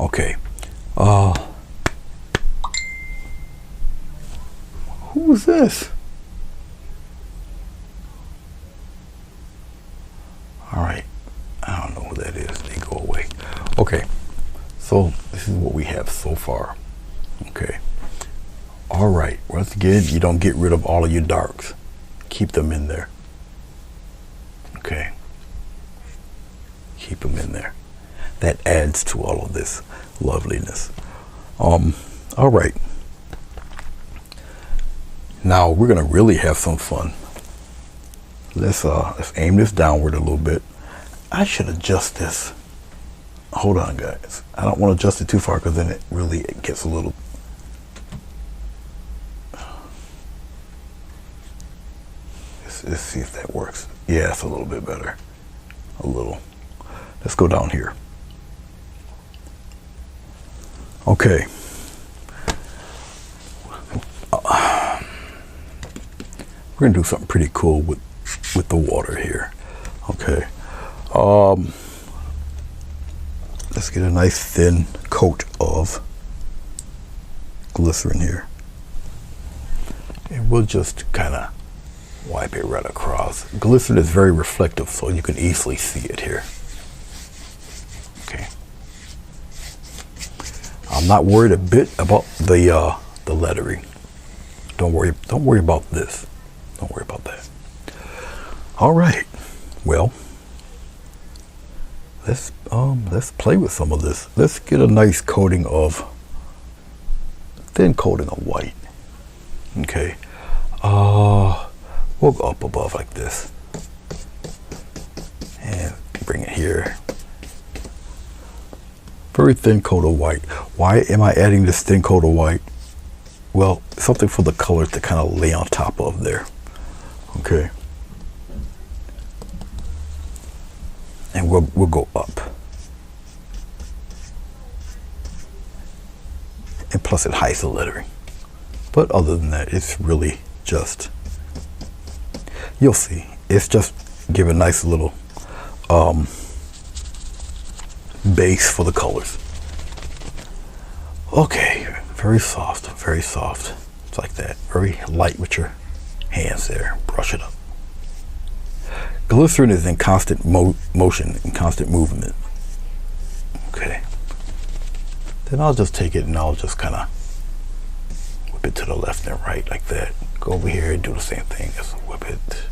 Speaker 1: Okay. Who is this? All right. I don't know who that is. They go away. Okay. So this is what we have so far. Okay. All right. Once again, you don't get rid of all of your darks. Keep them in there. Okay. Keep them in there. That adds to all of this loveliness. All right. Now we're gonna really have some fun. Let's aim this downward a little bit. I should adjust this. Hold on, guys. I don't want to adjust it too far because then it gets a little. Let's see if that works. Yeah, it's a little bit better. a little. Let's go down here. Okay. We're gonna do something pretty cool with the water here. Okay. Let's get a nice thin coat of glycerin here. And we'll just kind of wipe it right across. Glycerin is very reflective, so you can easily see it here. Okay. I'm not worried a bit about the lettering. Don't worry about this. Don't worry about that. All right. Well, let's play with some of this. Let's get a nice coating of thin coating of white. Okay. We'll go up above like this and bring it here. Very thin coat of white. Why am I adding this thin coat of white? Well, something for the color to kind of lay on top of there. Okay. And we'll go up. And plus it hides the lettering. But other than that, it's really just, you'll see, it's just give a nice little base for the colors. Okay, very soft, very soft. It's like that, very light with your hands there. Brush it up. Glycerin is in constant motion, in constant movement. Okay. Then I'll just take it and I'll just kind of whip it to the left and right like that. Go over here and do the same thing. Just whip it.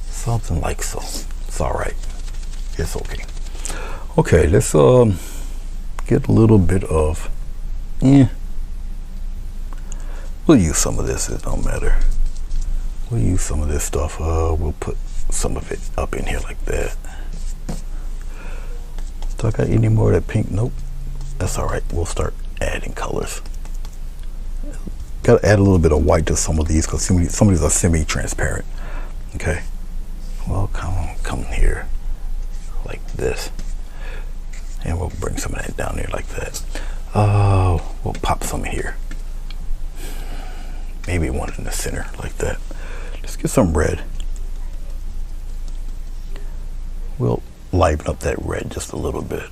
Speaker 1: Something like so. It's all right. It's okay. Okay, let's get a little bit of, we'll use some of this, it don't matter. We'll use some of this stuff. We'll put some of it up in here like that. Do I got any more of that pink? Nope. That's all right. We'll start adding colors. Got to add a little bit of white to some of these because some of these are semi-transparent. Okay. Well, come here like this. And we'll bring some of that down there like that. We'll pop some here. Maybe one in the center like that. Let's get some red. We'll liven up that red just a little bit.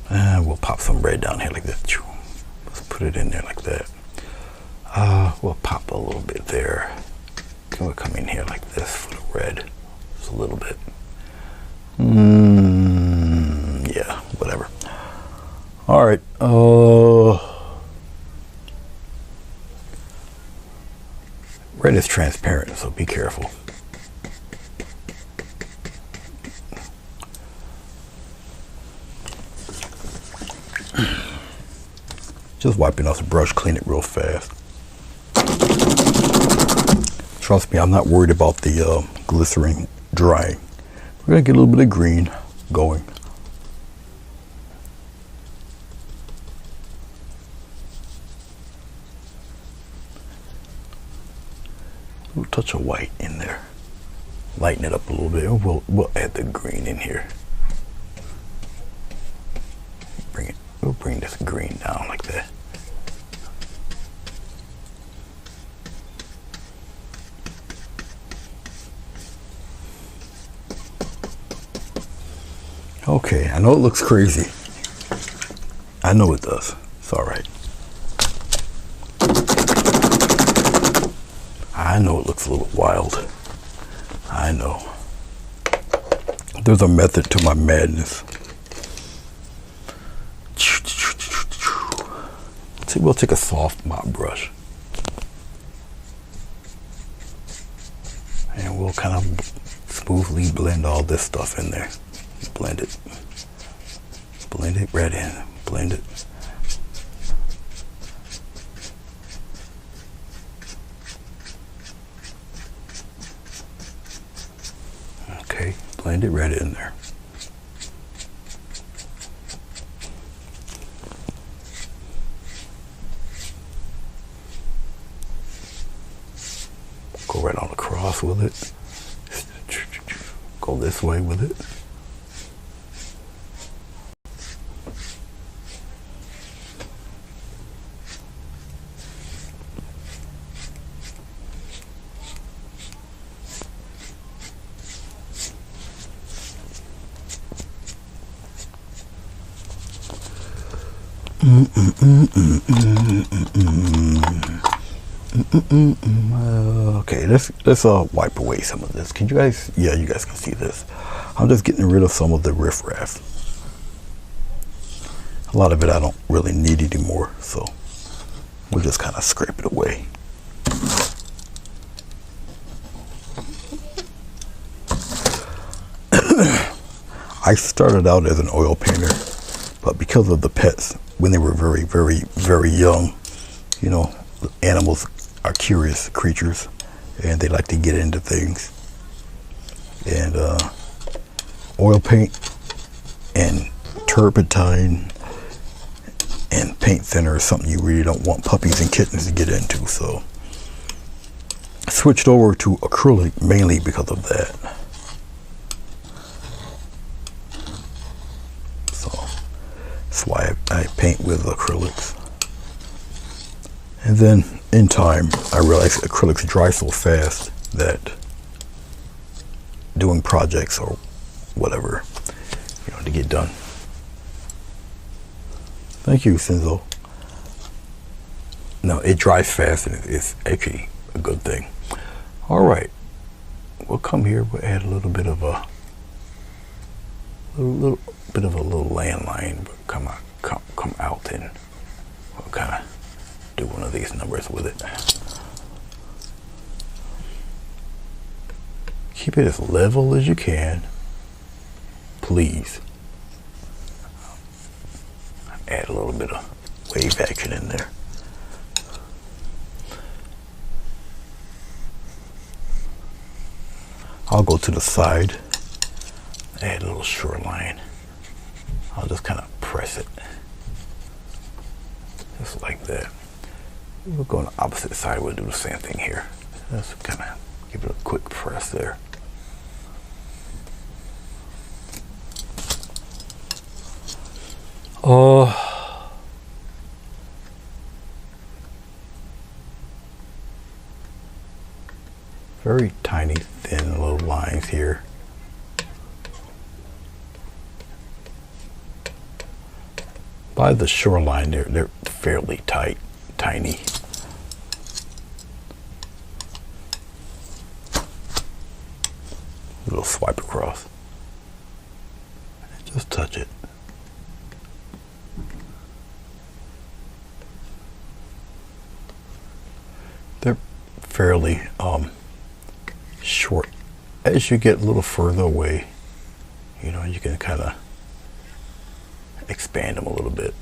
Speaker 1: And we'll pop some red down here like that. Let's put it in there like that. We'll pop a little bit there. Then we'll come in here like this for the red. Just a little bit. Yeah, whatever. All right. Red is transparent, so be careful. Just wiping off the brush, clean it real fast. Trust me, I'm not worried about the glycerin drying. We're gonna get a little bit of green going. A little touch of white in there. Lighten it up a little bit. We'll add the green in here. We'll bring this green down like that. Okay, I know it looks crazy. I know it does. It's all right. I know it looks a little wild. I know. There's a method to my madness. See, we'll take a soft mop brush. And we'll kind of smoothly blend all this stuff in there. Blend it. Blend it right in. Blend it. Okay, blend it right in there. with it. Go this way with it. Okay, let's wipe away some of this. Can you guys? Yeah, you guys can see this. I'm just getting rid of some of the riffraff. A lot of it I don't really need anymore, so we'll just kind of scrape it away. I started out as an oil painter, but because of the pets, when they were very, very, very young, you know, animals are curious creatures and they like to get into things. And oil paint and turpentine and paint thinner is something you really don't want puppies and kittens to get into. So I switched over to acrylic mainly because of that. So that's why I paint with acrylics. And then in time, I realized acrylics dry so fast that doing projects or whatever, you know, to get done. Thank you, Sinzo. No, it dries fast and it's actually a good thing. All right, we'll come here. We'll add a little bit of a little landline, but come out, and we'll kind of do one of these numbers with it. Keep it as level as you can, please. Add a little bit of wave action in there. I'll go to the side, add a little shoreline. I'll just kind of press it, just like that. We'll go on the opposite side, we'll do the same thing here. Just kind of give it a quick press there. Very tiny, thin little lines here. By the shoreline, they're fairly tight, tiny. A little swipe across. Just touch it. They're fairly short. As you get a little further away, you know, you can kind of expand them a little bit.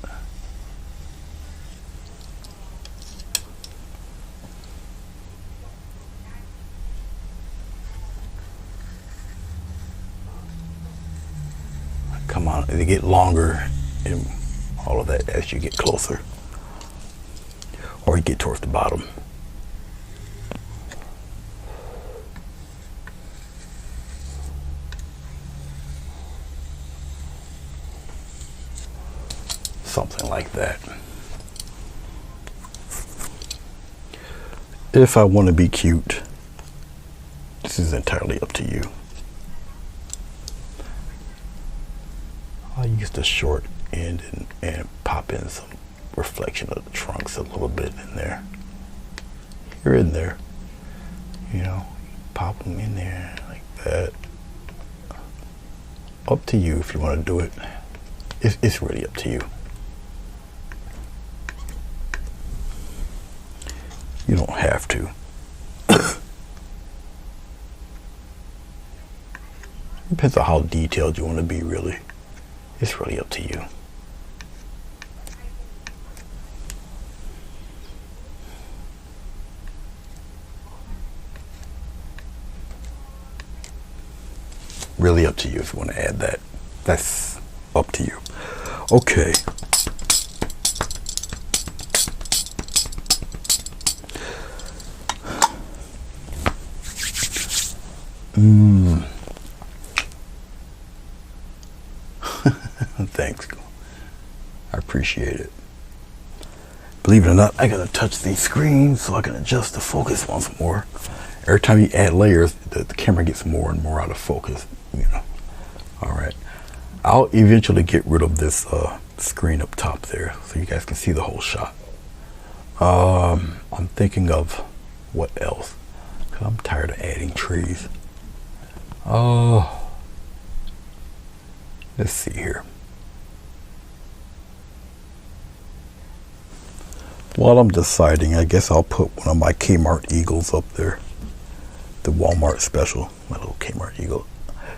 Speaker 1: Come on, they get longer and all of that as you get closer, or you get towards the bottom. Something like that. If I want to be cute, this is entirely up to you. I'll use the short end and pop in some reflection of the trunks a little bit in there. You're in there, you know, pop them in there like that. Up to you if you want to do it. It's really up to you. You don't have to. Depends on how detailed you want to be, really. It's really up to you. Really up to you if you want to add that. That's up to you. Okay. Thanks. I appreciate it. Believe it or not, I gotta touch these screens so I can adjust the focus once more. Every time you add layers, the camera gets more and more out of focus, you know. All right. I'll eventually get rid of this screen up top there so you guys can see the whole shot. I'm thinking of what else, because I'm tired of adding trees. Let's see here. While I'm deciding, I guess I'll put one of my Kmart Eagles up there. The Walmart special, my little Kmart Eagle.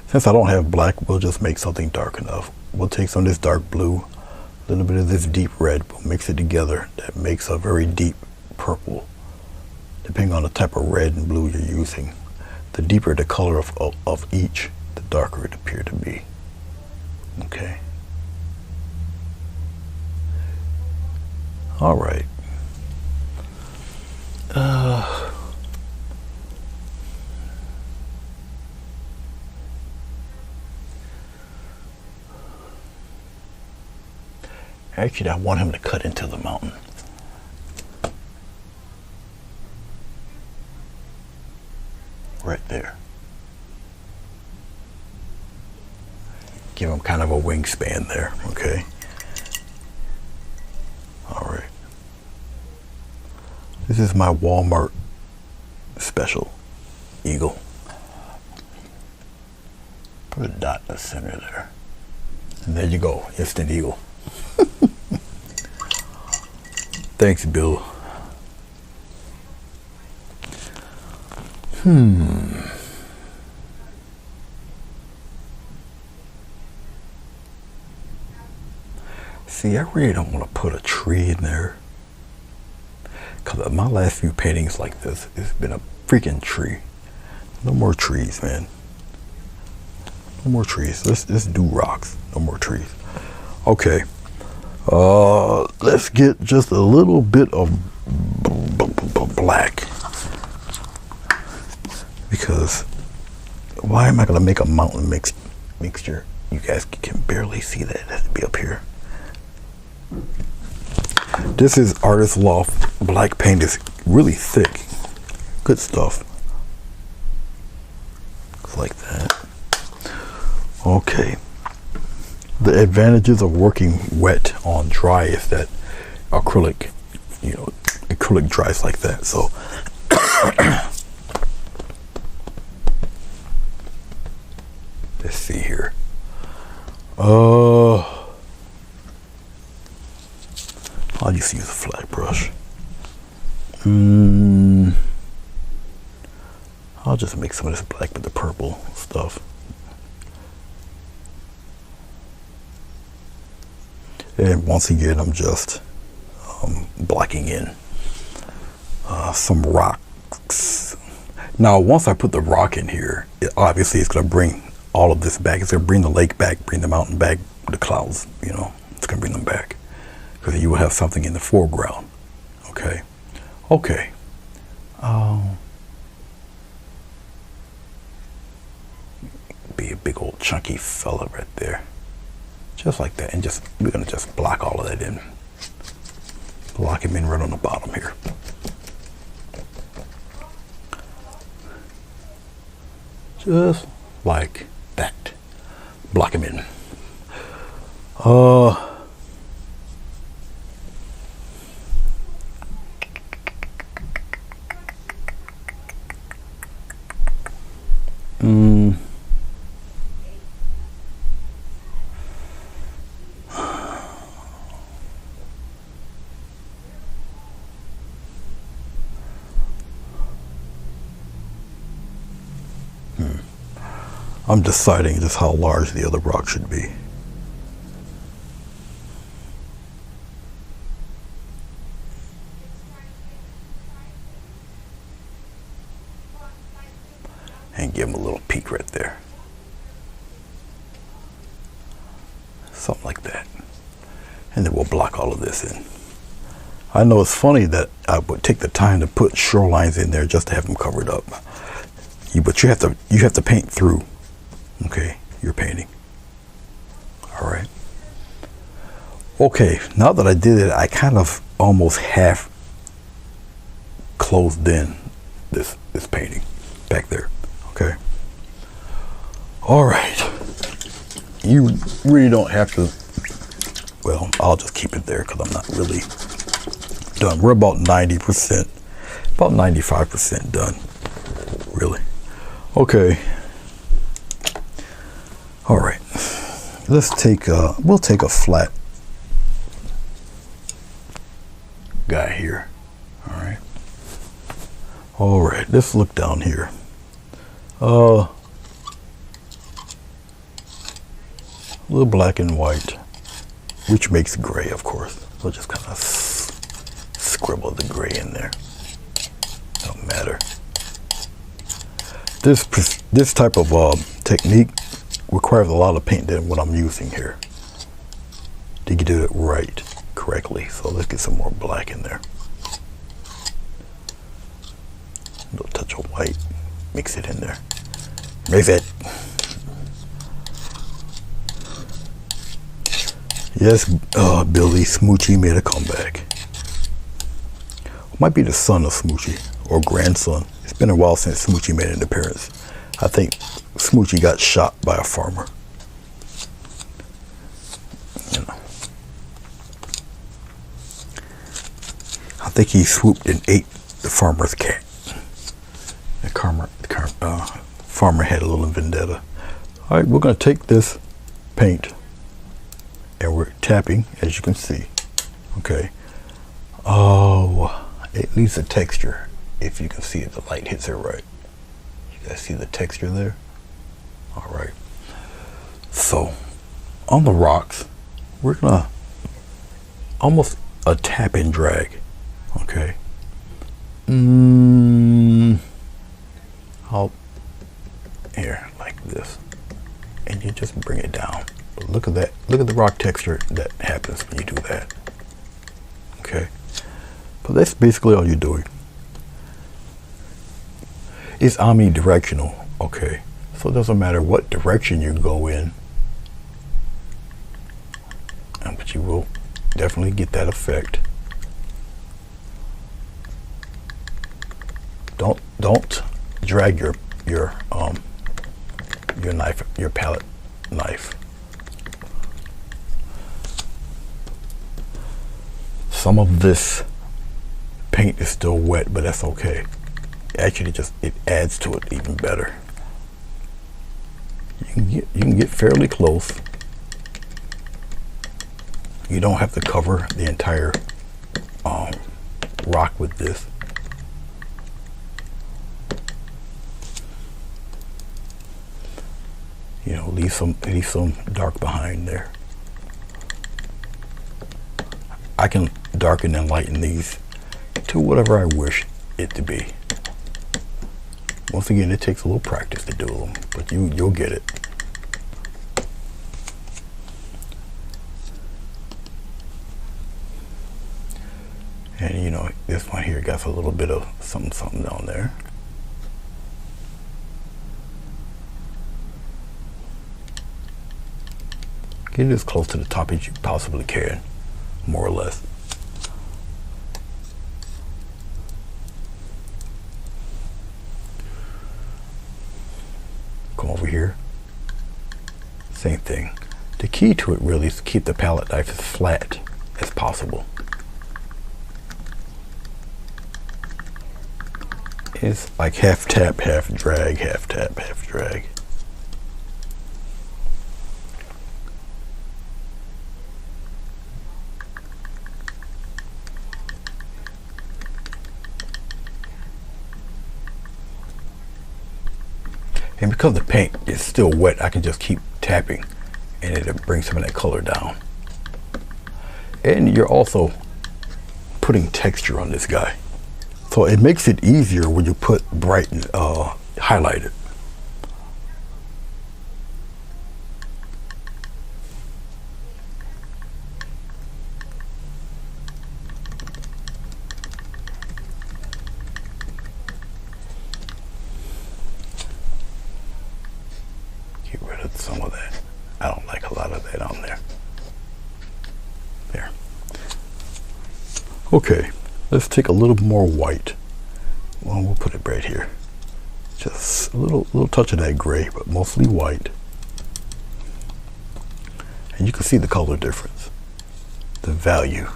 Speaker 1: Since I don't have black, we'll just make something dark enough. We'll take some of this dark blue, a little bit of this deep red, we'll mix it together. That makes a very deep purple. Depending on the type of red and blue you're using, the deeper the color of each, the darker it appears to be. Okay. All right. Actually, I want him to cut into the mountain. Right there. Give him kind of a wingspan there, okay? All right. This is my Walmart special Eagle. Put a dot in the center there. And there you go, instant Eagle. Thanks, Bill. See, I really don't want to put a tree in there. Because my last few paintings like this, it's been a freaking tree. No more trees, man. No more trees. Let's do rocks. No more trees. Okay. Let's get just a little bit of black. Because why am I going to make a mountain mixture? You guys can barely see that. It has to be up here. This is Artist Loft black paint. It's really thick. Good stuff. Looks like that. Okay. The advantages of working wet on dry is that acrylic, acrylic dries like that. So let's see here. I'll just use a flat brush. I'll just make some of this black with the purple stuff. And once again, I'm just blocking in some rocks. Now, once I put the rock in here, obviously it's going to bring all of this back. It's going to bring the lake back, bring the mountain back, the clouds, it's going to bring them back. Because you will have something in the foreground. Okay. Okay. Be a big old chunky fella right there. Just like that. And we're going to just block all of that in. Block him in right on the bottom here. Just like that. Block him in. I'm deciding just how large the other rock should be. And give him a little peak right there. Something like that. And then we'll block all of this in. I know it's funny that I would take the time to put shorelines in there just to have them covered up. But you have to paint through, okay, your painting. All right. Okay, now that I did it, I kind of almost half closed in this painting back there. Okay. All right. You really don't have to. Well, I'll just keep it there because I'm not really done. We're about 90%, about 95% done, really. Okay. All right. Let's take. We'll take a flat guy here. All right. All right. Let's look down here. A little black and white, which makes gray, of course. So just kind of scribble the gray in there. Don't matter. This type of technique requires a lot of paint than what I'm using here to do it right, correctly. So let's get some more black in there. A little touch of white, mix it in there. Mix it. Yes, Billy Smoochie made a comeback. Might be the son of Smoochie or grandson. It's been a while since Smoochie made an appearance. I think Smoochie got shot by a farmer. You know. I think he swooped and ate the farmer's cat. The farmer had a little vendetta. All right, we're going to take this paint and we're tapping, as you can see. Okay. Oh, it leaves a texture. If you can see it, the light hits it right. You guys see the texture there? All right. So, on the rocks, we're gonna almost a tap and drag. Okay. I'll here like this, and you just bring it down. But look at that. Look at the rock texture that happens when you do that. Okay. But that's basically all you're doing. It's omnidirectional, okay? So it doesn't matter what direction you go in, but you will definitely get that effect. Don't drag your knife, your palette knife. Some of this paint is still wet, but that's okay. Actually, it adds to it even better. You can get fairly close. You don't have to cover the entire rock with this. You know, leave some dark behind there. I can darken and lighten these to whatever I wish it to be. Once again, it takes a little practice to do them, but you'll get it. And you know, this one here got a little bit of something down there. Get it as close to the top as you possibly can, more or less. Come over here. Same thing. The key to it really is to keep the palette knife as flat as possible. It's like half tap, half drag, half tap, half drag. And because the paint is still wet, I can just keep tapping and it'll bring some of that color down. And you're also putting texture on this guy. So it makes it easier when you put bright and highlighted. with some of that. I don't like a lot of that on there. There. Okay, let's take a little more white. Well, we'll put it right here. Just a little touch of that gray, but mostly white. And you can see the color difference, the value,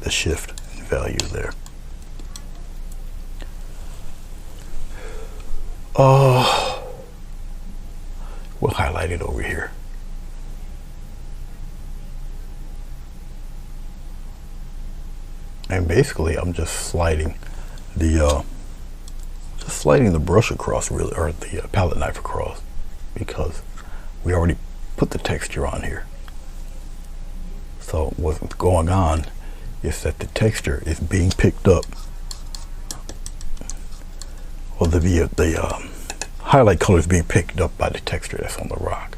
Speaker 1: the shift in value there. We'll highlight it over here. And basically, I'm just sliding the brush across, really, or the palette knife across, because we already put the texture on here. So what's going on is that the texture is being picked up, or the highlight color is being picked up by the texture that's on the rock.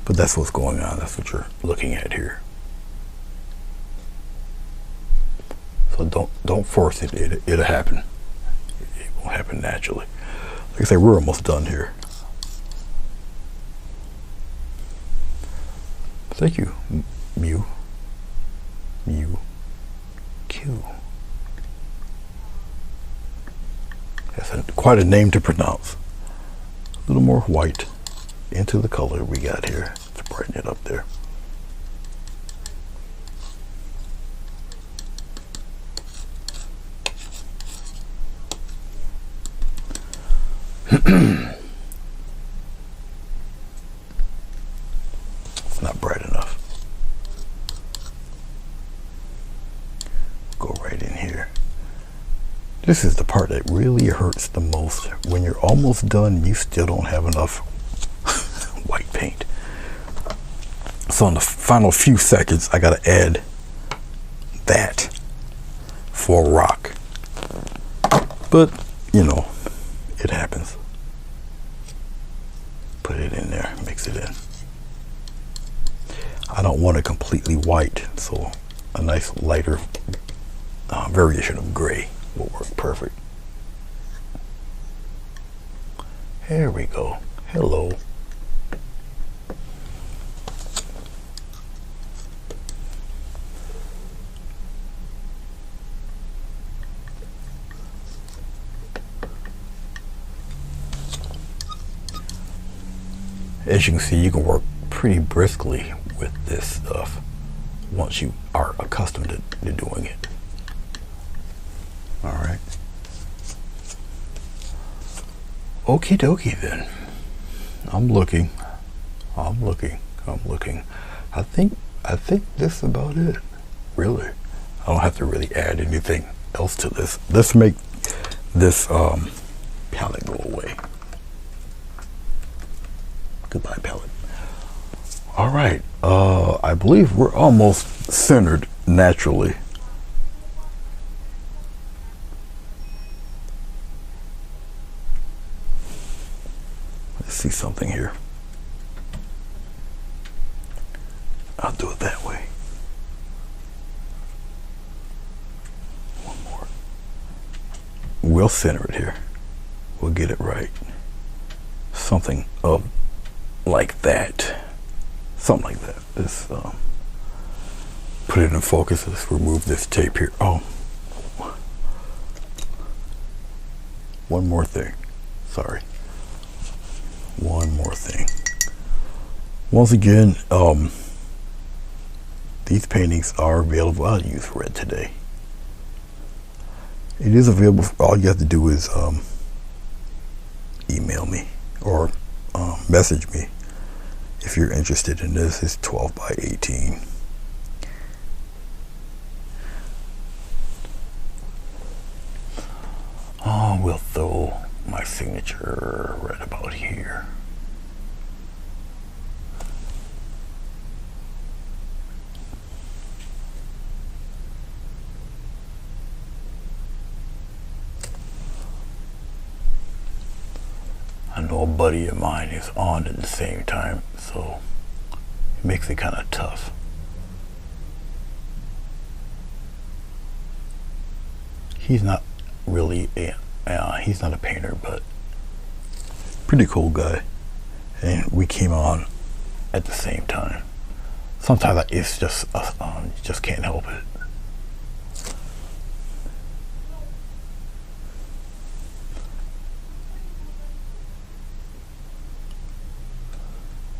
Speaker 1: But that's what's going on. That's what you're looking at here. So don't force it. It'll happen. It will happen naturally. Like I say, we're almost done here. Thank you, Mew. Q. That's quite a name to pronounce. A little more white into the color we got here to brighten it up there. It's not bright enough. Go right in here. This is the part that really hurts the most. When you're almost done, you still don't have enough white paint. So in the final few seconds, I gotta add that for rock. But, you know, it happens. Put it in there, mix it in. I don't want it completely white, so a nice lighter variation of gray will work perfect. There we go. Hello. As you can see, you can work pretty briskly with this stuff once you are accustomed to doing it. All right. Okie dokie then. I'm looking. I think this is about it. Really. I don't have to really add anything else to this. Let's make this palette go away. Goodbye, palette. All right. I believe we're almost centered naturally. Let's see something here. I'll do it that way. One more. We'll center it here. We'll get it right. Something of like that. Something like that. Let's put it in focus. Let's remove this tape here. Oh. One more thing. Sorry. One more thing. Once again, these paintings are available. I'll use red today. It is available. All you have to do is email me or message me if you're interested in this. It's 12 by 18. Oh, we'll throw my signature right about here. I know a buddy of mine is on at the same time, so it makes it kind of tough. He's not really he's not a painter, but pretty cool guy, and we came on at the same time. Sometimes it's just you just can't help it.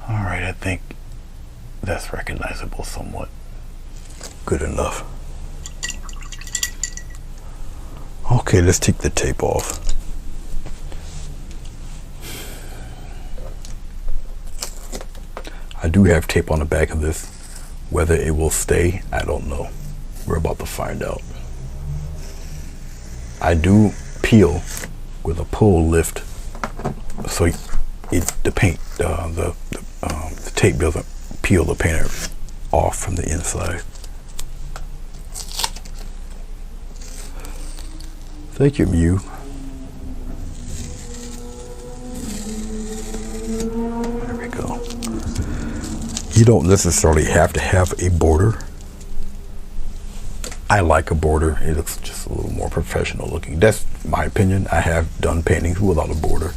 Speaker 1: All right, I think that's recognizable somewhat. Good enough. Okay, let's take the tape off. I do have tape on the back of this. Whether it will stay, I don't know. We're about to find out. I do peel with a pull lift, so the tape doesn't peel the painter off from the inside. Thank you, Mew. There we go. You don't necessarily have to have a border. I like a border. It looks just a little more professional looking. That's my opinion. I have done paintings without a border.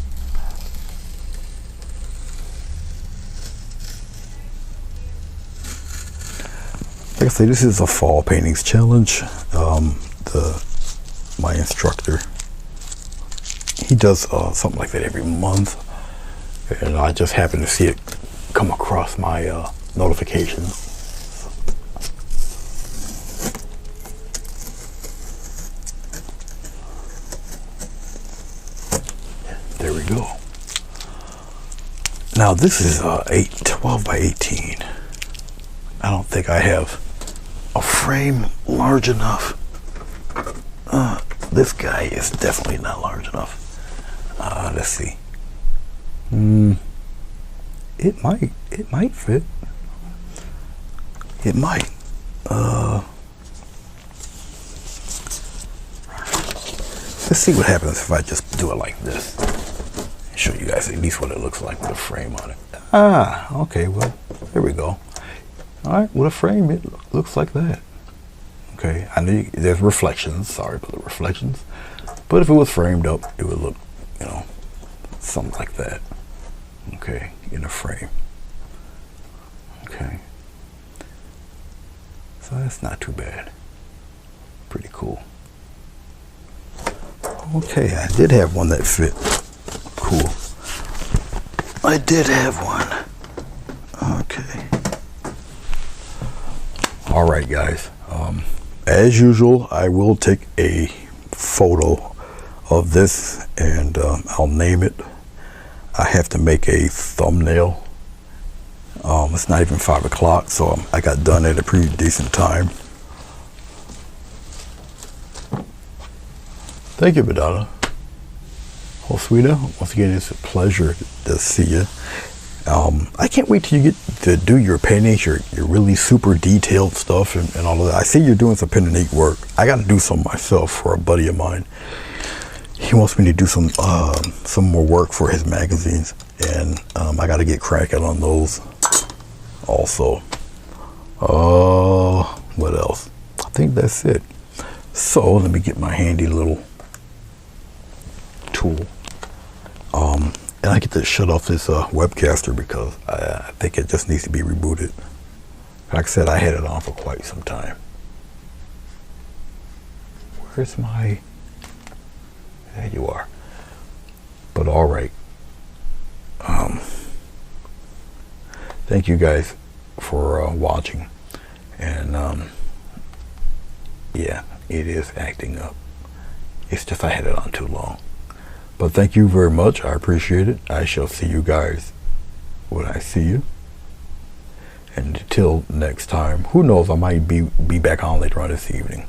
Speaker 1: Like I say, this is a fall paintings challenge. My instructor, he does something like that every month, and I just happen to see it come across my notifications. There we go. Now this is 12 by 18. I don't think I have a frame large enough. This guy is definitely not large enough. Let's see. It might fit. It might. Let's see what happens if I just do it like this. Show you guys at least what it looks like with a frame on it. Okay, well, there we go. All right, with a frame, it looks like that. Okay, I know there's reflections. Sorry about the reflections. But if it was framed up, it would look, something like that. Okay, in a frame. Okay. So that's not too bad. Pretty cool. Okay, I did have one that fit. Cool. I did have one. Okay. All right, guys. As usual, I will take a photo of this and I'll name it. I have to make a thumbnail. It's not even 5 o'clock, so I got done at a pretty decent time. Thank you, Madonna. Oh, sweetheart, once again, it's a pleasure to see you. I can't wait till you get to do your paintings, your really super detailed stuff and all of that. I see you're doing some pen and ink work. I got to do some myself for a buddy of mine. He wants me to do some more work for his magazines, and I got to get cracking on those also. What else? I think that's it. So let me get my handy little tool. And I get to shut off this webcaster because I think it just needs to be rebooted. Like I said, I had it on for quite some time. Where's my... There you are. But all right. Thank you guys for watching. And yeah, it is acting up. It's just I had it on too long. But thank you very much. I appreciate it. I shall see you guys when I see you. And until next time, who knows, I might be back on later on this evening.